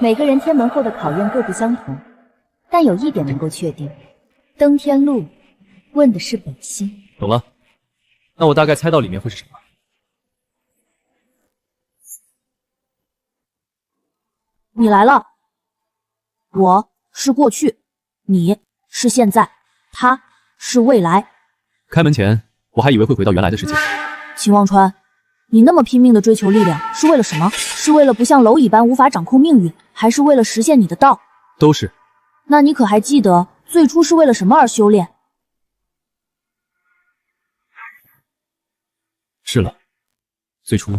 Speaker 3: 每个人天门后的考验各不相同，但有一点能够确定，登天路问的是本心。
Speaker 19: 懂了，那我大概猜到里面会是什么。
Speaker 3: 你来了，我是过去，你是现在，他是未来。
Speaker 19: 开门前，我还以为会回到原来的世界。
Speaker 3: 秦望川，你那么拼命的追求力量，是为了什么？是为了不像蝼蚁般无法掌控命运，还是为了实现你的道？
Speaker 19: 都是。
Speaker 3: 那你可还记得最初是为了什么而修炼？
Speaker 19: 是了，最初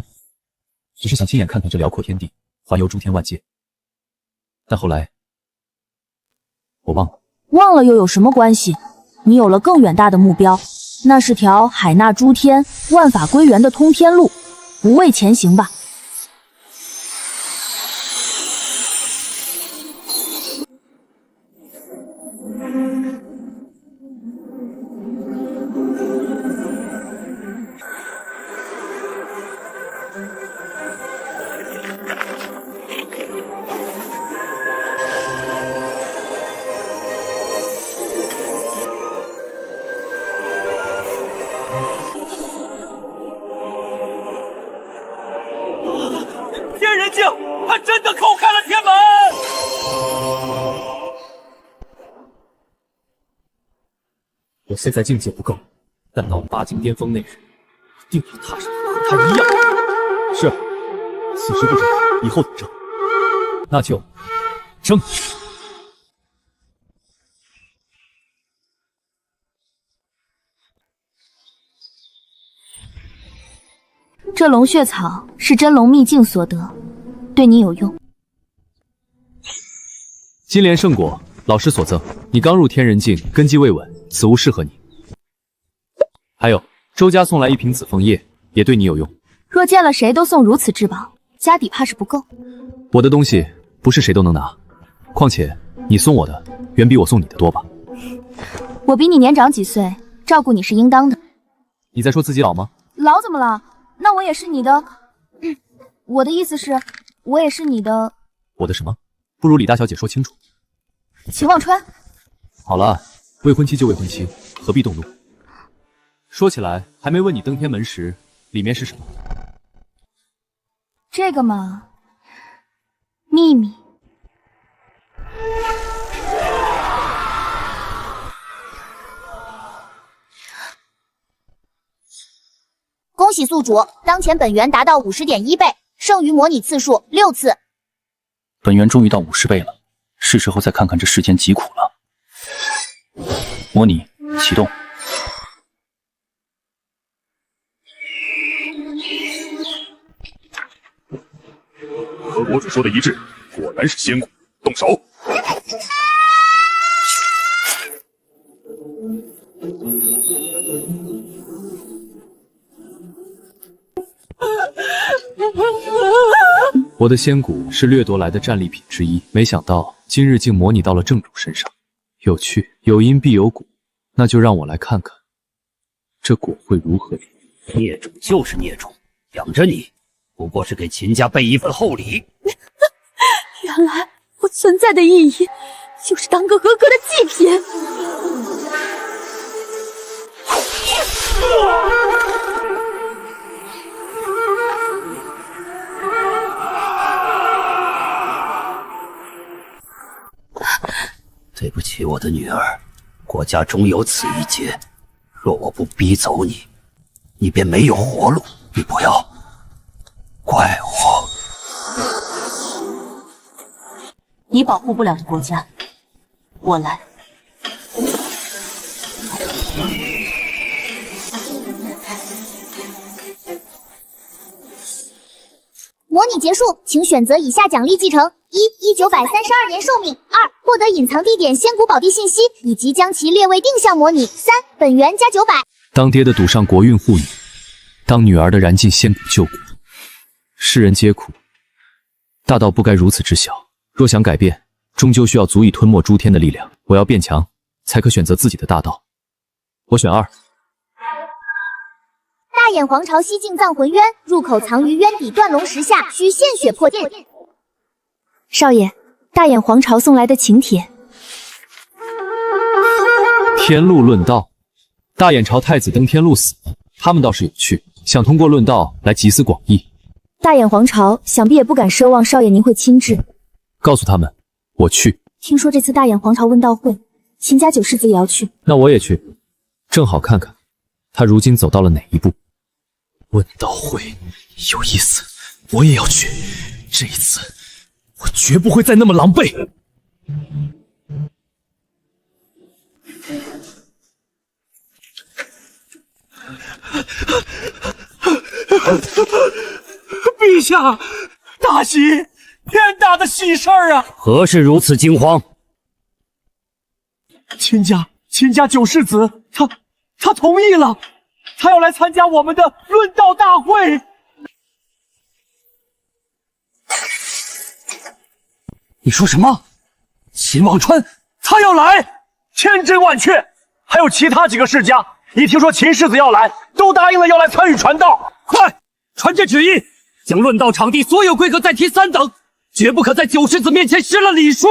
Speaker 19: 只是想亲眼看看这辽阔天地，环游诸天万界。但后来，我忘了。
Speaker 3: 忘了又有什么关系？你有了更远大的目标，那是条海纳诸天、万法归元的通天路，不畏前行吧。
Speaker 9: 天人境，他真的叩开了天门！
Speaker 19: 我现在境界不够，但到8境巅峰那日，一定要踏上和他一样。是，此时不争，以后等争。那就争！
Speaker 3: 这龙血草是真龙秘境所得，对你有用。
Speaker 19: 金莲圣果，老师所赠。你刚入天人境，根基未稳，此物适合你。还有，周家送来一瓶紫凤叶，也对你有用。
Speaker 3: 若见了谁都送如此至宝，家底怕是不够。
Speaker 19: 我的东西不是谁都能拿，况且你送我的远比我送你的多吧？
Speaker 3: 我比你年长几岁，照顾你是应当的。
Speaker 19: 你在说自己老吗？
Speaker 3: 老怎么了？那我也是你的。我的意思是，我也是你的。
Speaker 19: 我的什么？不如李大小姐说清楚。
Speaker 3: 秦望川。
Speaker 19: 好了，未婚妻就未婚妻，何必动怒？说起来，还没问你登天门时里面是什么。
Speaker 3: 这个嘛，秘密。
Speaker 4: 恭喜宿主，当前本源达到50.1倍，剩余模拟次数6次。
Speaker 19: 本源终于到50倍了，是时候再看看这世间疾苦了。模拟启动。
Speaker 16: 和国主说的一致，果然是仙骨，动手！
Speaker 6: 我的仙骨是掠夺来的战利品之一，没想到今日竟模拟到了正主身上，有趣，有因必有果，那就让我来看看这果会如何结。
Speaker 12: 孽种就是孽种，养着你不过是给秦家备一份厚礼。
Speaker 8: 原来我存在的意义就是当个合格的祭品。
Speaker 12: 对不起，我的女儿，国家终有此一劫。若我不逼走你，你便没有活路。你不要怪我。
Speaker 14: 你保护不了国家，我来。
Speaker 4: 模拟结束，请选择以下奖励继承：1. 1932年寿命；2. 获得隐藏地点仙谷宝地信息，以及将其列为定向模拟；3. 本源加900。
Speaker 6: 当爹的赌上国运护女，当女儿的燃尽仙骨救国。世人皆苦，大道不该如此之小。若想改变，终究需要足以吞没诸天的力量。我要变强，才可选择自己的大道。我选2。
Speaker 4: 大眼皇朝西境藏魂渊，入口藏于渊底断龙石下，需献血破殿。
Speaker 3: 少爷，大眼皇朝送来的请帖。
Speaker 6: 天路论道，大眼朝太子登天路死了，他们倒是有趣，想通过论道来集思广益。
Speaker 3: 大眼皇朝想必也不敢奢望少爷您会亲至。
Speaker 6: 告诉他们，我去。
Speaker 3: 听说这次大眼皇朝问道会，秦家九世子也要去。
Speaker 6: 那我也去，正好看看他如今走到了哪一步。
Speaker 5: 问道会有意思，我也要去。这一次，我绝不会再那么狼狈。
Speaker 9: 陛下，大喜，天大的喜事儿啊！
Speaker 12: 何事如此惊慌？
Speaker 9: 秦家九世子，他同意了，他要来参加我们的论道大会。
Speaker 12: 你说什么？秦望川
Speaker 9: 他要来，千真万确。还有其他几个世家，一听说秦世子要来，都答应了要来参与传道。
Speaker 12: 快传这旨意，将论道场地所有规格再提3等，绝不可在九世子面前失了礼数。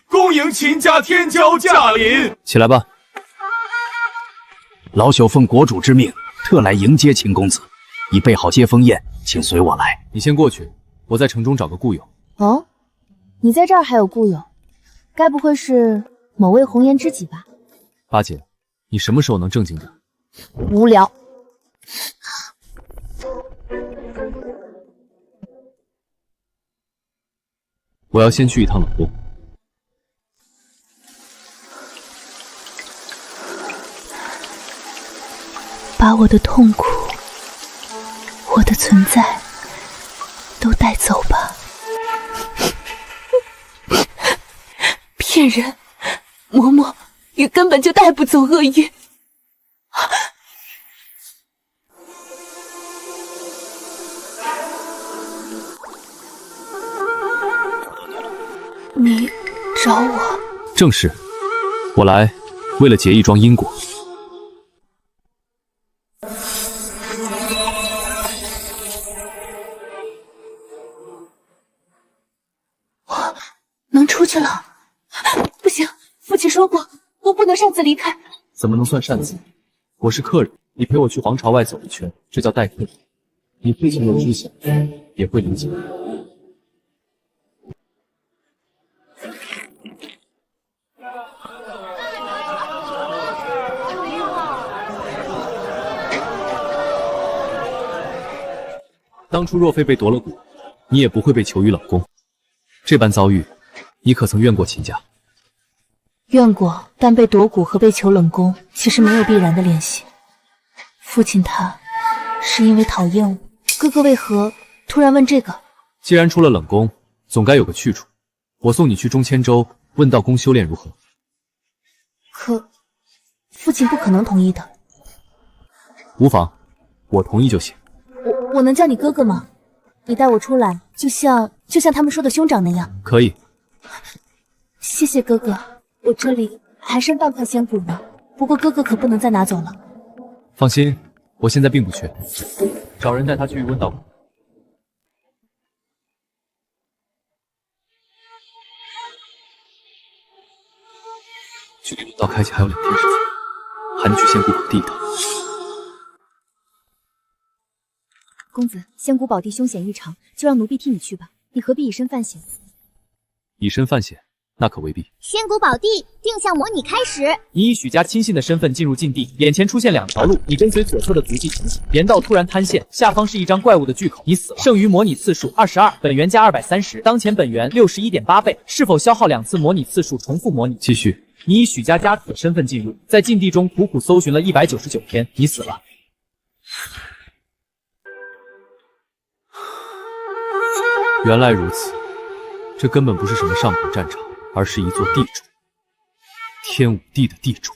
Speaker 16: 恭迎秦家天骄驾临！
Speaker 6: 起来吧。
Speaker 2: 老朽奉国主之命，特来迎接秦公子，已备好接风宴，请随我来。
Speaker 6: 你先过去，我在城中找个故友。
Speaker 3: 哦，你在这儿还有故友，该不会是某位红颜知己吧？
Speaker 6: 八姐，你什么时候能正经点？
Speaker 3: 无聊。
Speaker 6: 我要先去一趟冷宫。
Speaker 3: 把我的痛苦，我的存在，都带走吧。
Speaker 8: 骗人！嬷嬷，你根本就带不走鳄鱼。你找我？
Speaker 6: 正是，我来为了结一桩因果。
Speaker 8: 能出去了！不行，父
Speaker 3: 父亲说过，我不能擅自离开。
Speaker 6: 怎么能算擅自？我是客人，你陪我去皇朝外走一圈，这叫待客。你父亲有知晓，也会理解。当初若非被夺了骨，你也不会被囚于冷宫。这般遭遇，你可曾怨过秦家？
Speaker 3: 怨过，但被夺骨和被囚冷宫其实没有必然的联系。父亲他是因为讨厌我，哥哥为何突然问这个？
Speaker 6: 既然出了冷宫，总该有个去处。我送你去中千州问道宫修炼如何？
Speaker 3: 可父亲不可能同意的。
Speaker 6: 无妨，我同意就行。
Speaker 3: 我能叫你哥哥吗？你带我出来，就像他们说的兄长那样。
Speaker 6: 可以。
Speaker 3: 谢谢哥哥，我这里还剩半块仙骨呢，不过哥哥可不能再拿走了。
Speaker 6: 放心，我现在并不缺，找人带他去问道宫。距离问道开启还有2天时间，还得去仙谷宝地一趟。
Speaker 4: 公子，仙谷宝地凶险异常，就让奴婢替你去吧。你何必以身犯险？
Speaker 6: 以身犯险，那可未必。
Speaker 4: 仙谷宝地定向模拟开始。
Speaker 20: 你以许家亲信的身份进入禁地，眼前出现2条路，你跟随左侧的足迹前行，沿道突然塌陷，下方是一张怪物的巨口，你死了。剩余模拟次数22，本源加230，当前本源61.8倍，是否消耗2次模拟次数重复模拟？
Speaker 6: 继续。
Speaker 20: 你以许家家主的身份进入，在禁地中苦苦搜寻了199天，你死了。
Speaker 6: 原来如此，这根本不是什么上品战场，而是一座地主，天武地的地主。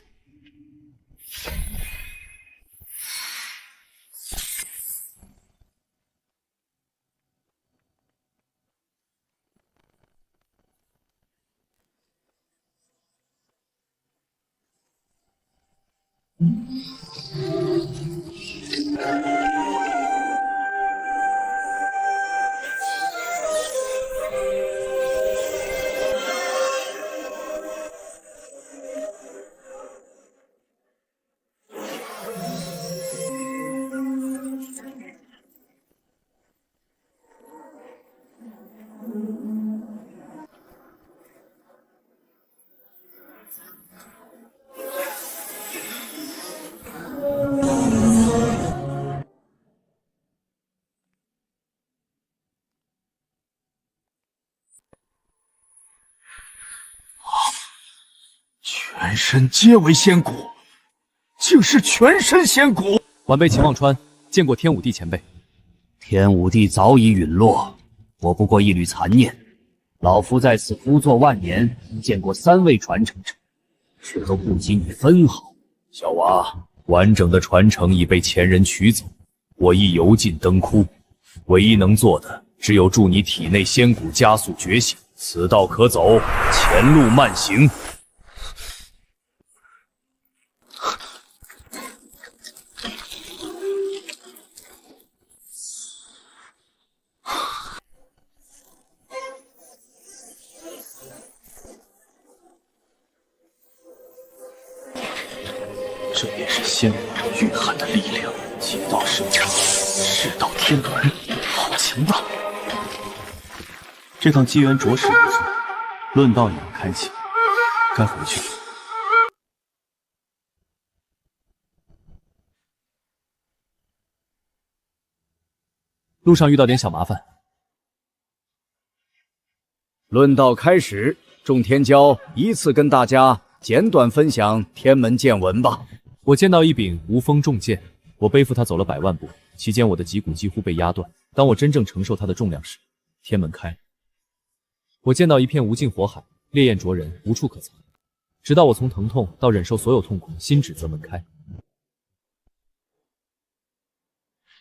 Speaker 9: 全身皆为仙骨，竟是全身仙骨！
Speaker 6: 晚辈秦望川见过天武帝前辈。
Speaker 12: 天武帝早已陨落，我不过一缕残念。老夫在此夫作万年，见过3位传承者，却都不及你分毫。
Speaker 2: 小娃，完整的传承已被前人取走，我亦油尽灯枯，唯一能做的只有助你体内仙骨加速觉醒。此道可走，前路慢行。
Speaker 19: 这便是仙骨中蕴含的力量，极道圣者，世道天伦，好强大！这趟机缘着实不错，论道也要开启，该回去了。
Speaker 6: 路上遇到点小麻烦。
Speaker 2: 论道开始，众天骄依次跟大家简短分享天门见闻吧。
Speaker 6: 我见到一柄无锋重剑，我背负它走了100万步，期间我的脊骨几乎被压断。当我真正承受它的重量时，天门开了。我见到一片无尽火海，烈焰灼人，无处可藏。直到我从疼痛到忍受所有痛苦，心指则门开。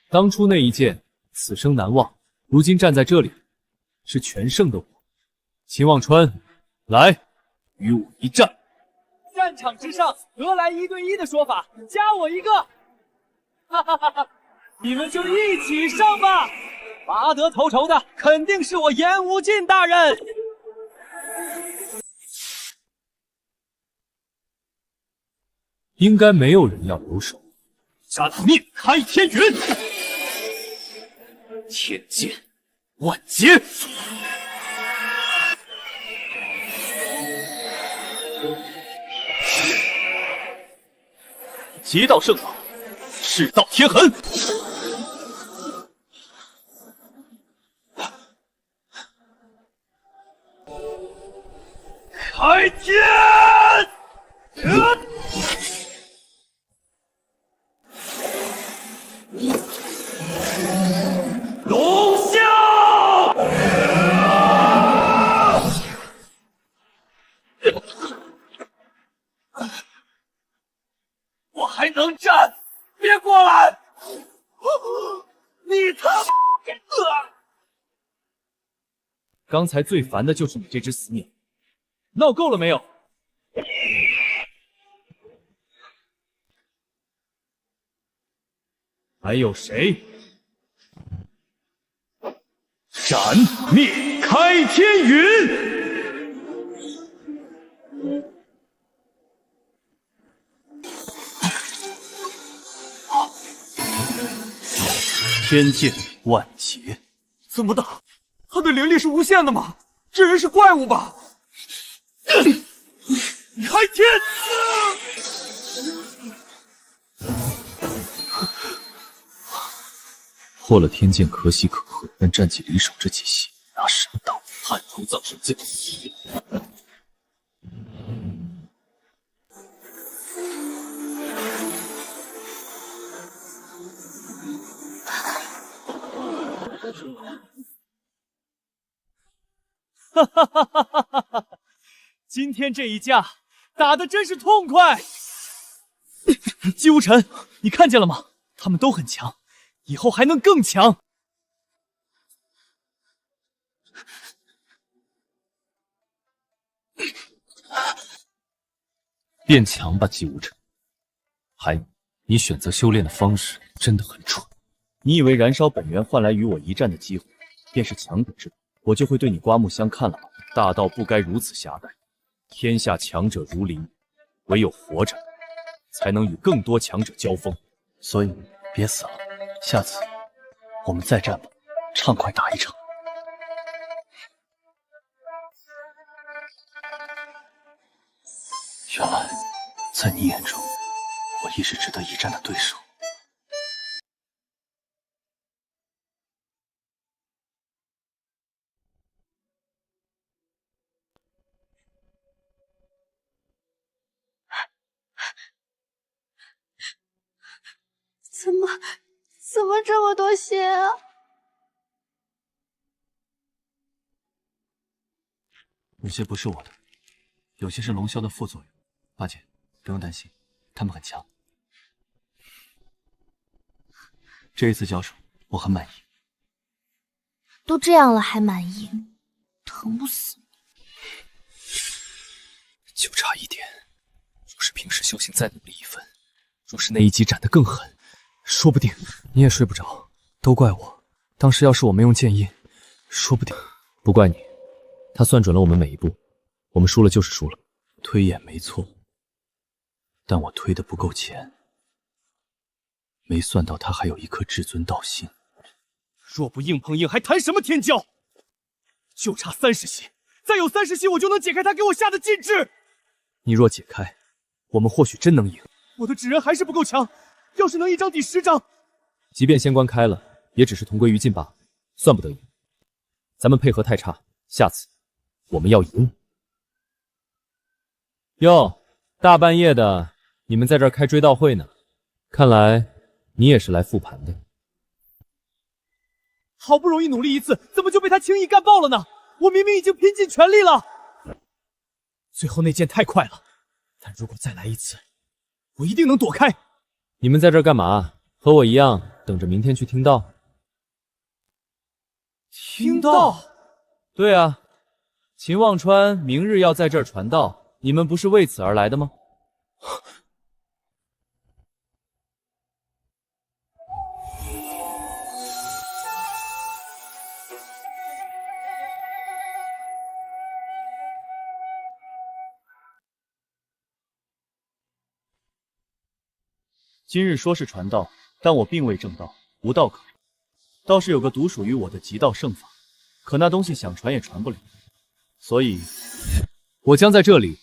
Speaker 6: 当初那一剑，此生难忘。如今站在这里，是全胜的我。秦望川，来，与我一战。
Speaker 20: 战场之上，何来1对1的说法？加我一个！哈哈哈哈！你们就一起上吧！拔得头筹的肯定是我严无尽大人。
Speaker 19: 应该没有人要留守。
Speaker 5: 杀他灭开天云，
Speaker 10: 天剑
Speaker 5: 万劫。
Speaker 6: 劫道圣法，世道天痕。
Speaker 5: 开天！龙啸！我还能站，别过来！你他妈！
Speaker 20: 刚才最烦的就是你这只死鸟，闹够了没有？还有谁？
Speaker 5: 斩灭开天云！天剑万劫，怎么打？他的灵力是无限的吗？这人是怪物吧？开天！
Speaker 19: 破了天剑可喜可贺，但战绩离手这几系拿什么当？汉族葬神剑。
Speaker 20: 哈哈哈哈哈哈！今天这一架打得真是痛快。姬无尘，你看见了吗？他们都很强，以后还能更强。
Speaker 19: 变强吧，姬无尘。还有，你选择修炼的方式真的很蠢。
Speaker 20: 你以为燃烧本源换来与我一战的机会，便是强者之道，我就会对你刮目相看了吗？大道不该如此狭隘，天下强者如林，唯有活着，才能与更多强者交锋。
Speaker 19: 所以别死了，下次我们再战吧，畅快打一场。原来，在你眼中，我亦是值得一战的对手。
Speaker 21: 怎么这么多血啊？
Speaker 19: 有些不是我的，有些是龙啸的副作用。八姐，不用担心，他们很强。这一次交手，我很满意。
Speaker 3: 都这样了还满意，疼不死你。
Speaker 19: 就差一点，若是平时修行再努力一分，若是那一击斩得更狠，说不定你也睡不着。都怪我，当时要是我没用剑印，说不定……
Speaker 20: 不怪你，他算准了我们每一步，我们输了就是输了。
Speaker 19: 推演没错，但我推得不够前，没算到他还有一颗至尊道心。
Speaker 5: 若不硬碰硬，还谈什么天骄？就差30系，再有30系，我就能解开他给我下的禁制。
Speaker 20: 你若解开，我们或许真能赢。
Speaker 5: 我的纸人还是不够强，要是能一张抵10张，
Speaker 20: 即便仙关开了，也只是同归于尽罢了，算不得赢。咱们配合太差，下次我们要赢。哟，大半夜的，你们在这儿开追悼会呢？看来你也是来复盘的。
Speaker 5: 好不容易努力一次，怎么就被他轻易干爆了呢？我明明已经拼尽全力了。最后那剑太快了，但如果再来一次，我一定能躲开。
Speaker 20: 你们在这儿干嘛？和我一样，等着明天去听道？
Speaker 5: 听道？
Speaker 20: 对啊，秦望川明日要在这儿传道，你们不是为此而来的吗？
Speaker 6: 今日说是传道，但我并未正道，无道可传。倒是有个独属于我的极道圣法，可那东西想传也传不了，所以，
Speaker 5: 我将在这里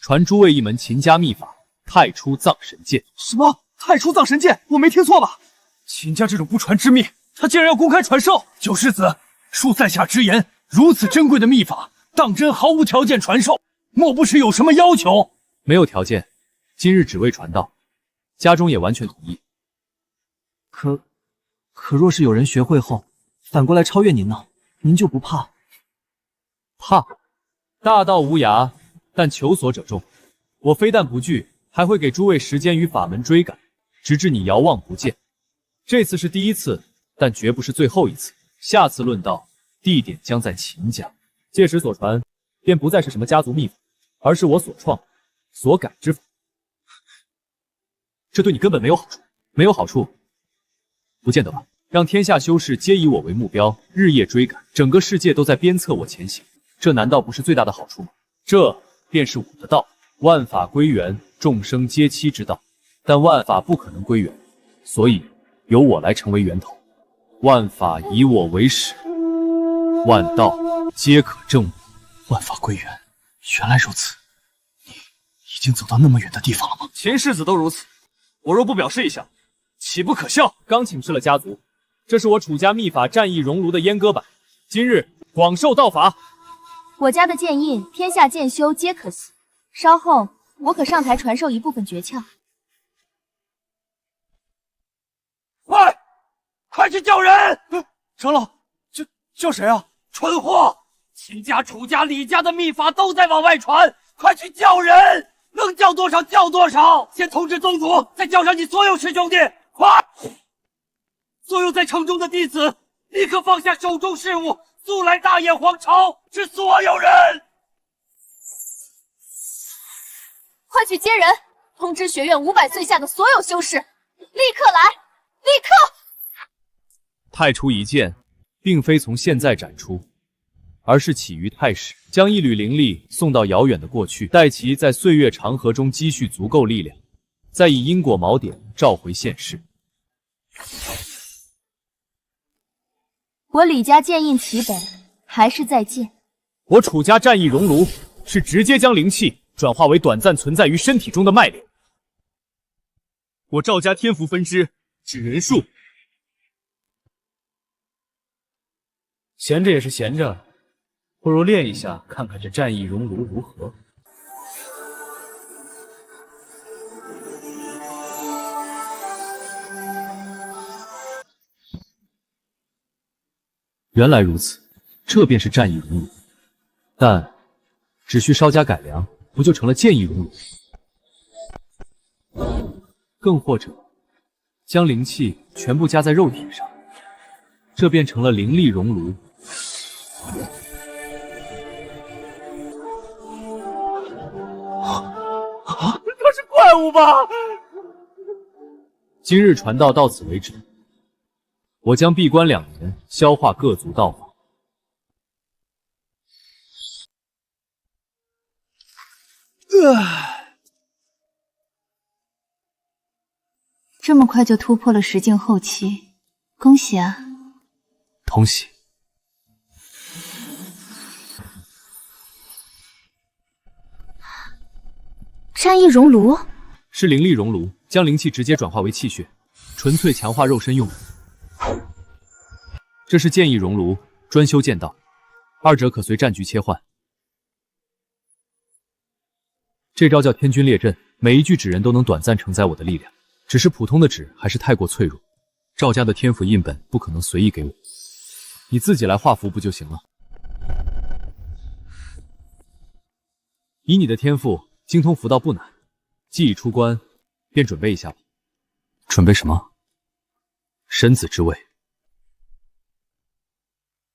Speaker 5: 传诸位一门秦家秘法——太初藏神剑。
Speaker 9: 什么？太初藏神剑？我没听错吧？秦家这种不传之秘，他竟然要公开传授！九世子，恕在下直言，如此珍贵的秘法，当真毫无条件传授，莫不是有什么要求？
Speaker 5: 没有条件，今日只为传道，家中也完全同意。
Speaker 9: 可若是有人学会后，反过来超越您呢？您就不怕？
Speaker 5: 怕？大道无涯，但求索者众。我非但不惧，还会给诸位时间与法门追赶，直至你遥望不见。这次是第一次，但绝不是最后一次。下次论道，地点将在秦家，届时所传便不再是什么家族秘法，而是我所创、所改之法。这对你根本没有好处，没有好处，不见得吧？让天下修士皆以我为目标，日夜追赶，整个世界都在鞭策我前行，这难道不是最大的好处吗？这便是我的道，万法归元，众生皆期之道。但万法不可能归元，所以由我来成为源头，万法以我为始，万道皆可证我。
Speaker 9: 万法归元，原来如此。你已经走到那么远的地方了吗？
Speaker 5: 秦世子都如此，我若不表示一下，岂不可笑？刚请示了家族，这是我楚家秘法战意熔炉的阉割版，今日广受道法。
Speaker 3: 我家的剑印，天下剑修皆可习。稍后我可上台传授一部分诀窍。
Speaker 9: 快去叫人！长老，叫谁啊？蠢货！秦家、楚家、李家的秘法都在往外传，快去叫人！能叫多少叫多少！先通知宗主，再叫上你所有师兄弟，快！所有在城中的弟子，立刻放下手中事务，速来大燕皇朝！是所有人！
Speaker 8: 快去接人！通知学院500岁下的所有修士，立刻来！立刻！
Speaker 5: 太初一剑，并非从现在展出，而是起于太始，将一缕灵力送到遥远的过去，待其在岁月长河中积蓄足够力量，再以因果锚点召回现世。
Speaker 3: 我李家剑印齐本，还是再见。
Speaker 5: 我楚家战意熔炉，是直接将灵气转化为短暂存在于身体中的脉力。我赵家天符分支指人术，闲着也是闲着，不如练一下，看看这战意熔炉如何。原来如此，这便是战意熔炉，但只需稍加改良，不就成了剑意熔炉？更或者，将灵气全部加在肉体上，这变成了灵力熔炉。
Speaker 9: 他是怪物吧？
Speaker 5: 今日传道到此为止，我将闭关2年，消化各族道法。
Speaker 21: 这么快就突破了10境后期，恭喜啊！
Speaker 5: 同喜。
Speaker 21: 战意熔炉
Speaker 5: 是灵力熔炉，将灵气直接转化为气血，纯粹强化肉身用途。这是剑意熔炉，专修剑道，二者可随战局切换。这招叫天军列阵，每一具纸人都能短暂承载我的力量，只是普通的纸还是太过脆弱，赵家的天符印本不可能随意给我，你自己来画符不就行了？以你的天赋，精通符道不难，既已出关，便准备一下吧。准备什么？神子之位。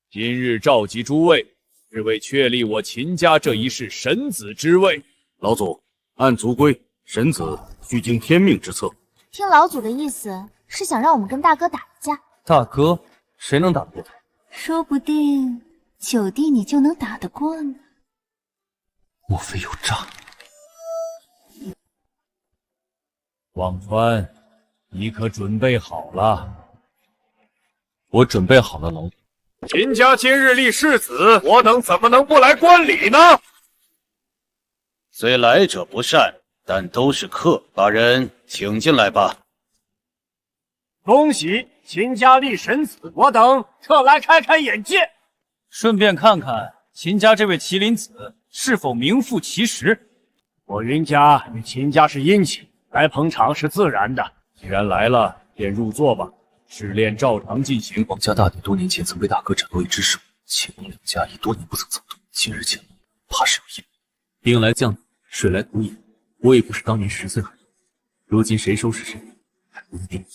Speaker 5: 今日召集诸位，是为确立我秦家这一世神子之位。
Speaker 2: 老祖，按族规，神子需经天命之策。
Speaker 3: 听老祖的意思，是想让我们跟大哥打一架。
Speaker 13: 大哥，谁能打得过他？
Speaker 21: 说不定九弟你就能打得过呢。
Speaker 13: 莫非有诈？
Speaker 5: 忘川，
Speaker 1: 你可准备好了？
Speaker 6: 我准备好了，老祖。
Speaker 11: 秦家今日立世子，我等怎么能不来观礼呢？
Speaker 12: 虽来者不善，但都是客，把人请进来吧。
Speaker 11: 恭喜秦家立神子，我等特来开开眼界，
Speaker 5: 顺便看看秦家这位麒麟子是否名副其实。
Speaker 11: 我云家与秦家是姻亲，来捧场是自然的。
Speaker 1: 既然来了，便入座吧。试炼照常进行。
Speaker 6: 王家大抵多年前曾被大哥斩落一只手，秦王两家已多年不曾走动，今日见了，怕是有阴谋。兵来将挡，水来土掩。我也不是当年10岁孩童，如今谁收拾谁，还不一定。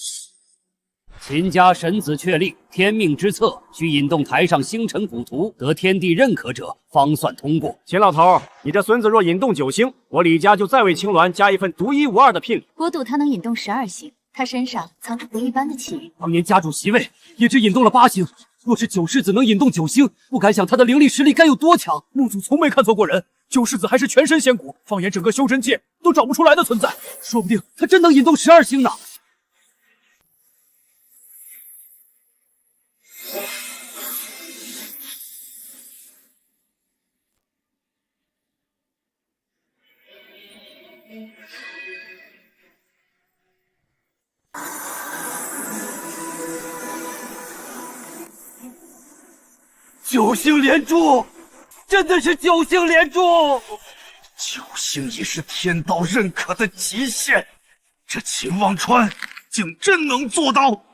Speaker 12: 秦家神子确立天命之策，需引动台上星辰古图，得天地认可者方算通过。
Speaker 11: 秦老头，你这孙子若引动9星，我李家就再为青鸾加一份独一无二的聘礼。
Speaker 21: 我赌他能引动12星，他身上藏着不一般的气运。
Speaker 12: 当年家主席位也只引动了8星，若是九世子能引动9星，不敢想他的灵力实力该有多强。
Speaker 5: 墓主从没看错过人，九世子还是全身仙骨，放眼整个修真界都找不出来的存在，
Speaker 12: 说不定他真能引动12星呢。
Speaker 9: 9星连珠，真的是9星连珠！9星已是天道认可的极限，这秦忘川竟真能做到！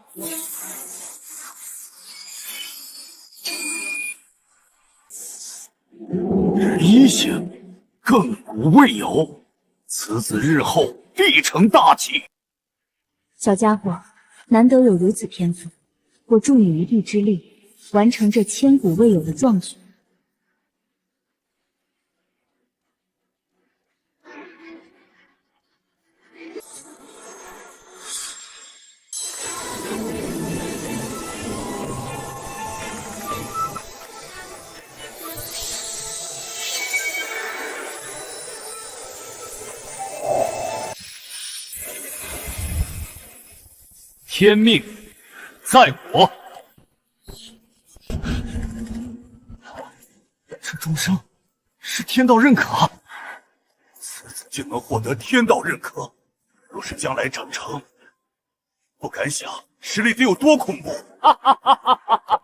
Speaker 9: 日1星，亘古未有，此子日后必成大器。
Speaker 21: 小家伙，难得有如此天赋，我助你一臂之力。完成这千古未有的壮举。
Speaker 1: 天命在我。
Speaker 9: 这终生是天道认可，此子竟能获得天道认可，若是将来长成，不敢想实力得有多恐怖！
Speaker 12: 哈哈哈哈哈哈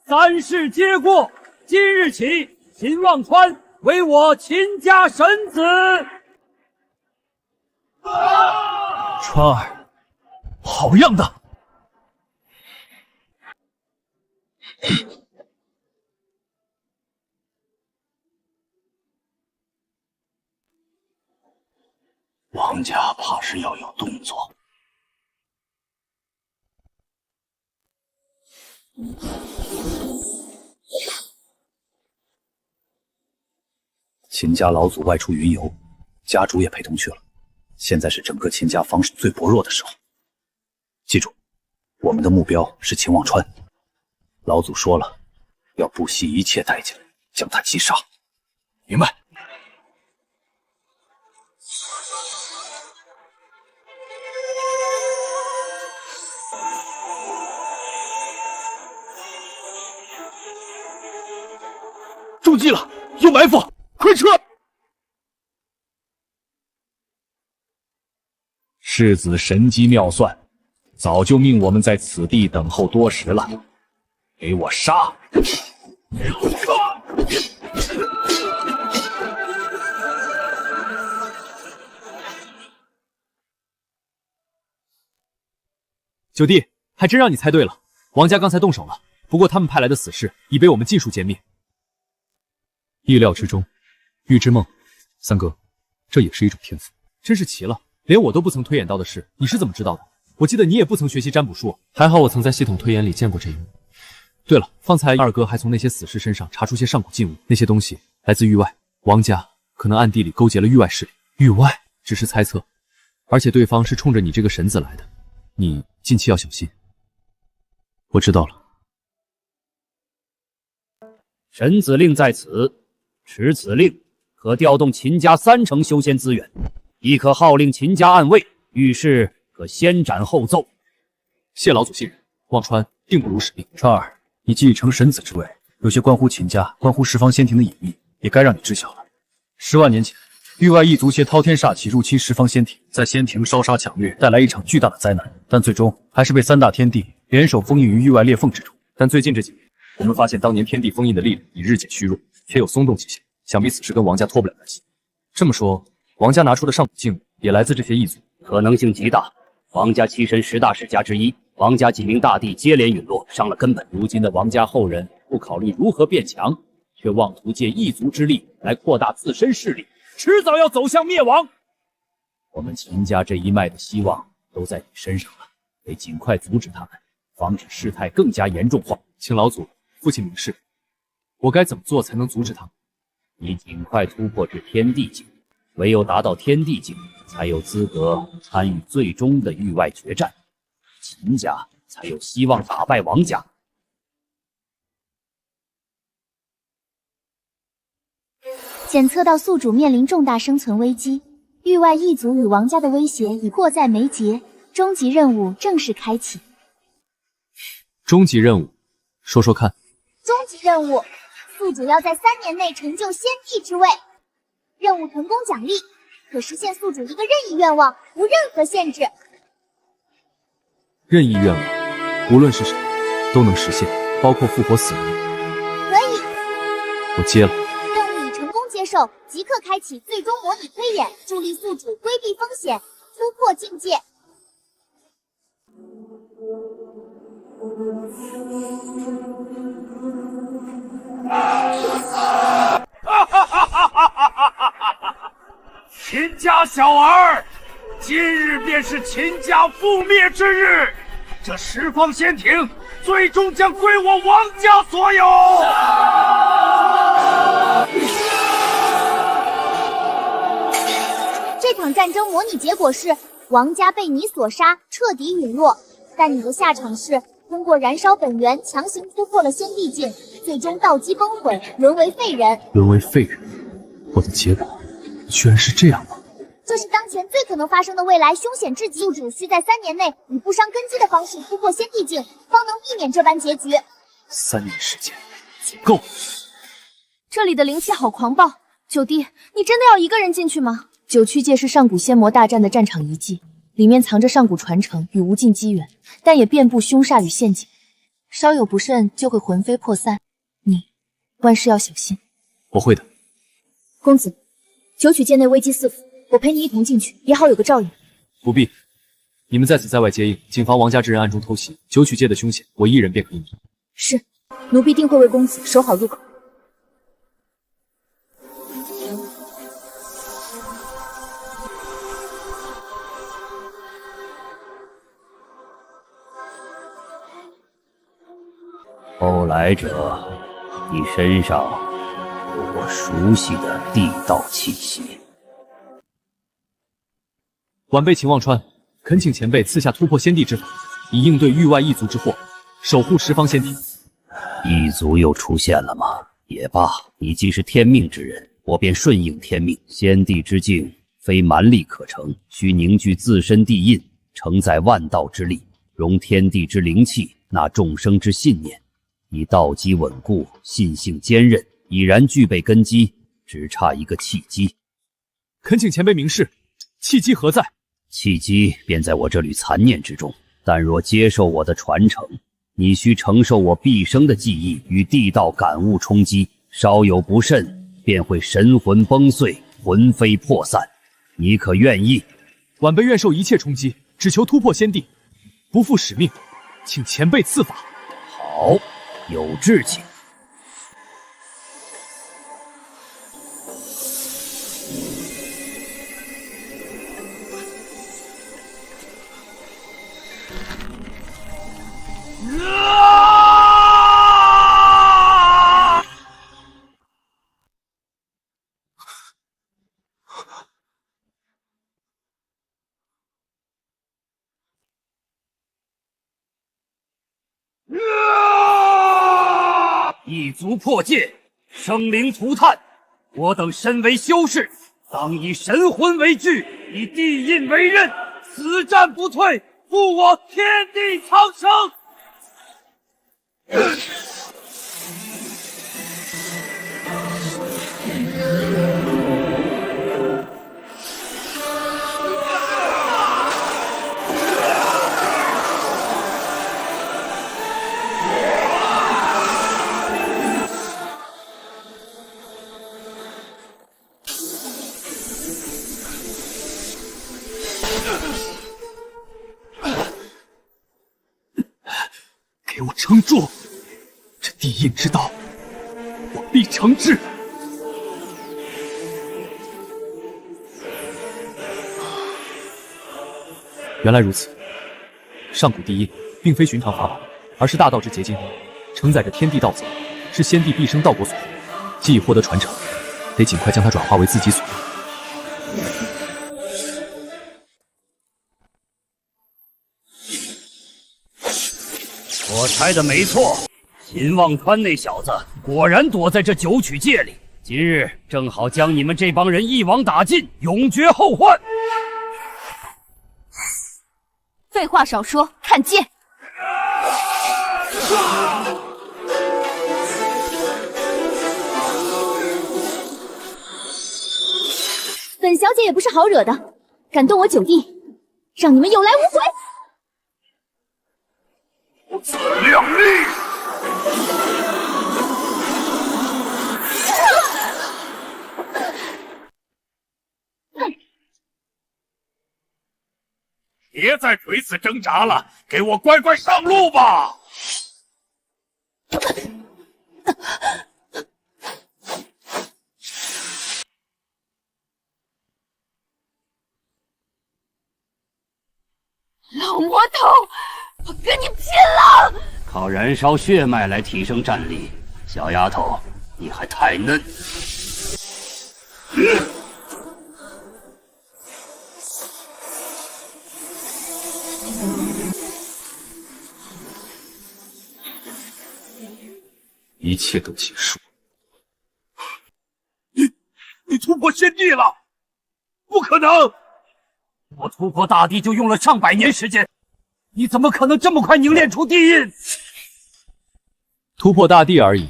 Speaker 12: ！3事皆过，今日起，秦忘川为我秦家神子。
Speaker 5: 川儿，好样的！
Speaker 9: 王家怕是要有动作。
Speaker 2: 秦家老祖外出云游，家主也陪同去了。现在是整个秦家防守最薄弱的时候。记住，我们的目标是秦忘川。老祖说了，要不惜一切代价将他击杀。
Speaker 9: 明白。中计了，有埋伏，快撤！
Speaker 1: 世子神机妙算，早就命我们在此地等候多时了。给我杀！
Speaker 20: 九弟，还真让你猜对了，王家刚才动手了，不过他们派来的死士已被我们尽数歼灭。意料之中，预知梦，三哥，这也是一种天赋，真是奇了，连我都不曾推演到的事，你是怎么知道的？我记得你也不曾学习占卜术，还好我曾在系统推演里见过这一幕。对了，方才二哥还从那些死士身上查出些上古禁物，那些东西来自域外，王家可能暗地里勾结了域外势力。域外只是猜测，而且对方是冲着你这个神子来的，你近期要小心。我知道了。
Speaker 12: 神子令在此。持此令，可调动秦家3成修仙资源，亦可号令秦家暗卫，遇事可先斩后奏。
Speaker 19: 谢老祖信任，忘川定不辱使命。川儿，你既已成神子之位，有些关乎秦家、关乎十方仙庭的隐秘，也该让你知晓了。10万年前，域外异族携滔天煞气入侵十方仙庭，在仙庭烧杀抢掠，带来一场巨大的灾难，但最终还是被3大天地联手封印于域外裂缝之中。但最近这几年，我们发现当年天地封印的力量已日渐虚弱，且有松动迹象，想必此事跟王家脱不了干系。这么说，王家拿出的上古镜也来自这些异族，
Speaker 12: 可能性极大。王家七神10大世家之一，王家几名大帝接连陨落，伤了根本。
Speaker 1: 如今的王家后人不考虑如何变强，却妄图借异族之力来扩大自身势力，迟早要走向灭亡。我们秦家这一脉的希望都在你身上了，得尽快阻止他们，防止事态更加严重化。
Speaker 19: 请老祖父亲明示，我该怎么做才能阻止他们？
Speaker 12: 你尽快突破至天地境，唯有达到天地境，才有资格参与最终的域外决战，秦家才有希望打败王家。
Speaker 4: 检测到宿主面临重大生存危机，域外异族与王家的威胁已迫在眉睫，终极任务正式开启。
Speaker 19: 终极任务，说说看。
Speaker 4: 终极任务，宿主要在3年内成就仙帝之位。任务成功奖励，可实现宿主一个任意愿望，无任何限制。
Speaker 19: 任意愿望，无论是什么，都能实现，包括复活死人。
Speaker 4: 可以，
Speaker 19: 我接了。
Speaker 4: 任务已成功接受，即刻开启最终模拟推演，助力宿主规避风险，突破境界。
Speaker 9: 秦家小儿，今日便是秦家覆灭之日，这十方仙庭最终将归我王家所有。
Speaker 4: 这场战争模拟结果是王家被你所杀，彻底陨落，但你的下场是通过燃烧本源强行突破了仙帝境，最终道基崩毁，沦为废人。
Speaker 19: 沦为废人，我的结果居然是这样吗？
Speaker 4: 这是当前最可能发生的未来，凶险至极。宿主需在3年内以不伤根基的方式突破仙帝境，方能避免这般结局。
Speaker 19: 3年时间足够。
Speaker 3: 这里的灵气好狂暴，九弟，你真的要一个人进去吗？9曲界是上古仙魔大战的战场遗迹，里面藏着上古传承与无尽机缘，但也遍布凶煞与陷阱，稍有不慎就会魂飞魄散。你万事要小心。
Speaker 19: 我会的。
Speaker 3: 公子，9曲界内危机四伏，我陪你一同进去，也好有个照应。
Speaker 19: 不必，你们在此在外接应，谨防王家之人暗中偷袭。9曲界的凶险，我一人便可应付。
Speaker 3: 是，奴婢定会为公子守好入口。
Speaker 12: 后来者，你身上有我熟悉的地道气息。
Speaker 19: 晚辈秦望川，恳请前辈赐下突破仙帝之法，以应对域外异族之祸，守护十方仙庭。
Speaker 12: 异族又出现了吗？也罢，你既是天命之人，我便顺应天命。仙帝之境非蛮力可成，需凝聚自身地印，承载万道之力，容天地之灵气，纳众生之信念。你道基稳固，信性坚韧，已然具备根基，只差一个契机。
Speaker 19: 恳请前辈明示，契机何在？
Speaker 12: 契机便在我这缕残念之中。但若接受我的传承，你需承受我毕生的记忆与地道感悟冲击，稍有不慎，便会神魂崩碎，魂飞魄散。你可愿意？
Speaker 19: 晚辈愿受一切冲击，只求突破仙帝，不负使命，请前辈赐法。
Speaker 12: 好，有志气。
Speaker 2: 异族破界，生灵涂炭，我等身为修士，当以神魂为据，以地印为刃，
Speaker 9: 死战不退，负我天地苍生。
Speaker 5: 给我撑住！这地印之道，我必成之。
Speaker 20: 原来如此，上古地印并非寻常法宝，而是大道之结晶，承载着天地道则，是先帝毕生道果所护。既已获得传承，得尽快将它转化为自己所用。
Speaker 2: 我猜的没错，秦望川那小子果然躲在这九曲界里。今日正好将你们这帮人一网打尽，永绝后患。
Speaker 8: 废话少说，看剑！
Speaker 4: 本小姐也不是好惹的，敢动我九弟，让你们有来无回！
Speaker 16: 不自量力！别再垂死挣扎了，给我乖乖上路吧！
Speaker 4: 老魔头，我跟你拼了！
Speaker 2: 靠燃烧血脉来提升战力，小丫头，你还太嫩。
Speaker 20: 一切都结束。
Speaker 9: 你突破先帝了？不可能！我突破大地就用了上百年时间，你怎么可能这么快凝练出地印？
Speaker 20: 突破大地而已，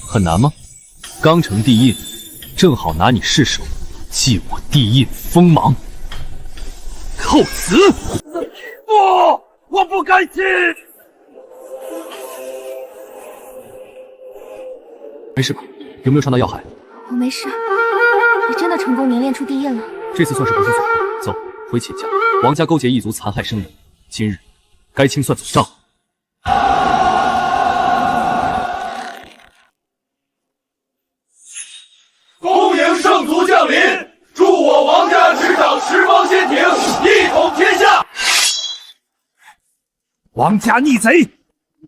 Speaker 20: 很难吗？刚成地印，正好拿你试手，借我地印锋芒。
Speaker 9: 扣词！不，我不甘心！
Speaker 20: 没事吧？有没有伤到要害？
Speaker 4: 我没事，你真的成功凝练出地印了。
Speaker 20: 这次算是不负所望。走，回秦家。王家勾结异族，残害生灵，今日该清算总账。
Speaker 9: 恭迎圣族降临，祝我王家执掌十方仙庭，一统天下。王家逆贼，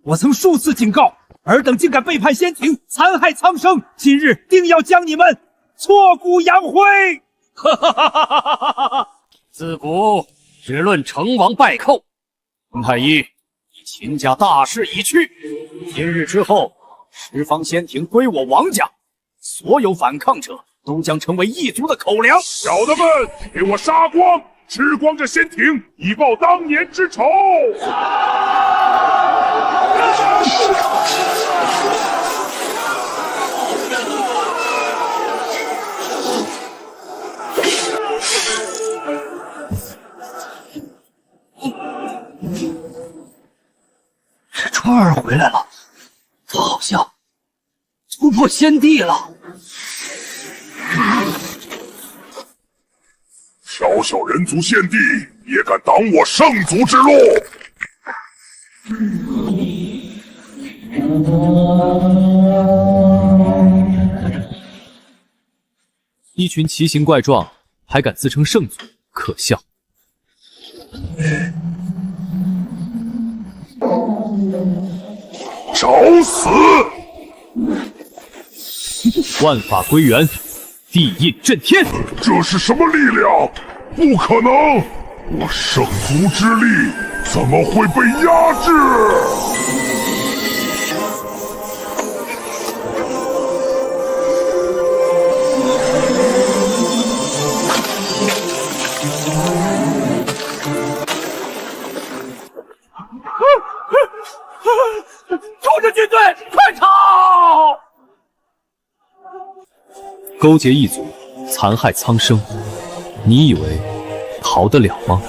Speaker 9: 我曾数次警告，尔等竟敢背叛仙庭，残害苍生，今日定要将你们挫骨扬灰！哈哈哈哈哈哈！
Speaker 2: 自古只论成王败寇，陈太医，你秦家大势已去，今日之后，十方仙庭归我王家，所有反抗者都将成为异族的口粮。
Speaker 16: 小的们，给我杀光，吃光这仙庭，以报当年之仇！
Speaker 2: 是川儿回来了，他好像突破仙帝了。
Speaker 16: 小小人族献帝，也敢挡我圣族之路？
Speaker 20: 一群奇形怪状，还敢自称圣族，可笑！
Speaker 16: 找死！
Speaker 20: 万法归元，地印震天。
Speaker 16: 这是什么力量？不可能！我圣族之力怎么会被压制？
Speaker 6: 勾结异族，残害苍生，你以为逃得了吗？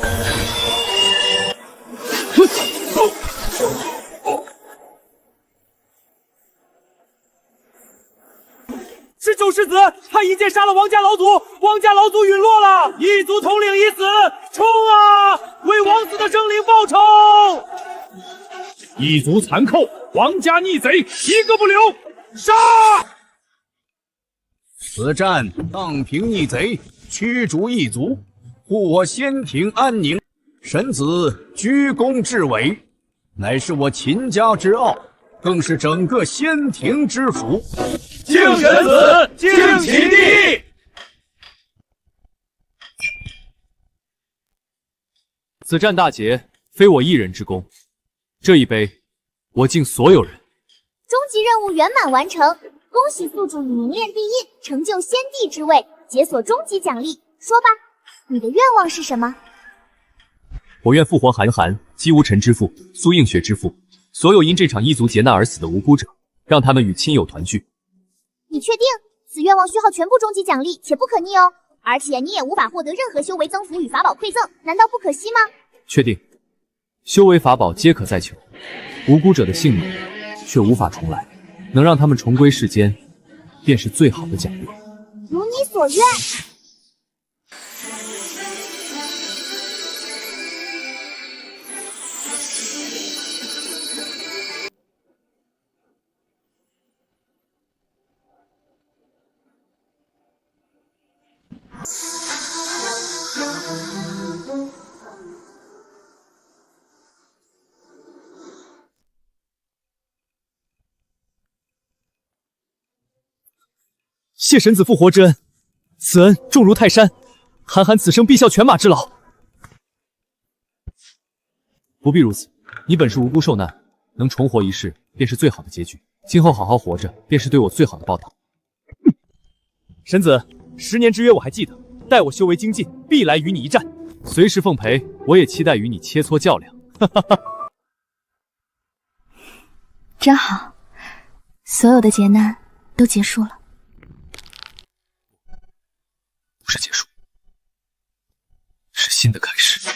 Speaker 9: 是九世子，他一剑杀了王家老祖，王家老祖陨落了，异族统领已死，冲啊！为王子的生灵报仇！
Speaker 1: 异族残寇，王家逆贼，一个不留！杀！
Speaker 2: 此战荡平逆贼，驱逐异族，护我仙庭安宁。神子居功至伟，乃是我秦家之傲，更是整个仙庭之福。
Speaker 9: 敬神子，敬其弟。
Speaker 6: 此战大捷，非我一人之功。这一杯，我敬所有人。
Speaker 4: 终极任务圆满完成，恭喜宿主以凝练地印，成就仙帝之位，解锁终极奖励。说吧，你的愿望是什么？
Speaker 6: 我愿复活韩寒、姬无尘之父、苏映雪之父，所有因这场异族劫难而死的无辜者，让他们与亲友团聚。
Speaker 4: 你确定？此愿望虚耗全部终极奖励，且不可逆哦。而且你也无法获得任何修为增幅与法宝馈赠，难道不可惜吗？
Speaker 6: 确定。修为法宝皆可再求，无辜者的性命却无法重来，能让他们重归世间，便是最好的奖励。
Speaker 4: 如你所愿。
Speaker 5: 谢神子复活之恩，此恩重如泰山，韩寒此生必效犬马之劳。
Speaker 6: 不必如此，你本是无辜受难，能重活一世，便是最好的结局。今后好好活着，便是对我最好的报答。
Speaker 5: 神子，10年之约我还记得，待我修为精进，必来与你一战。
Speaker 6: 随时奉陪，我也期待与你切磋较量。哈哈哈。
Speaker 21: 真好，所有的劫难都结束了。
Speaker 6: 不是结束，是新的开始。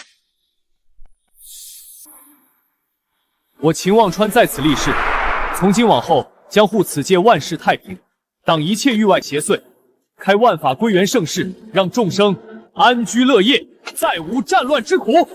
Speaker 6: 我秦望川在此立誓，从今往后将护此界万事太平，挡一切域外邪祟，开万法归元盛世，让众生安居乐业，再无战乱之苦。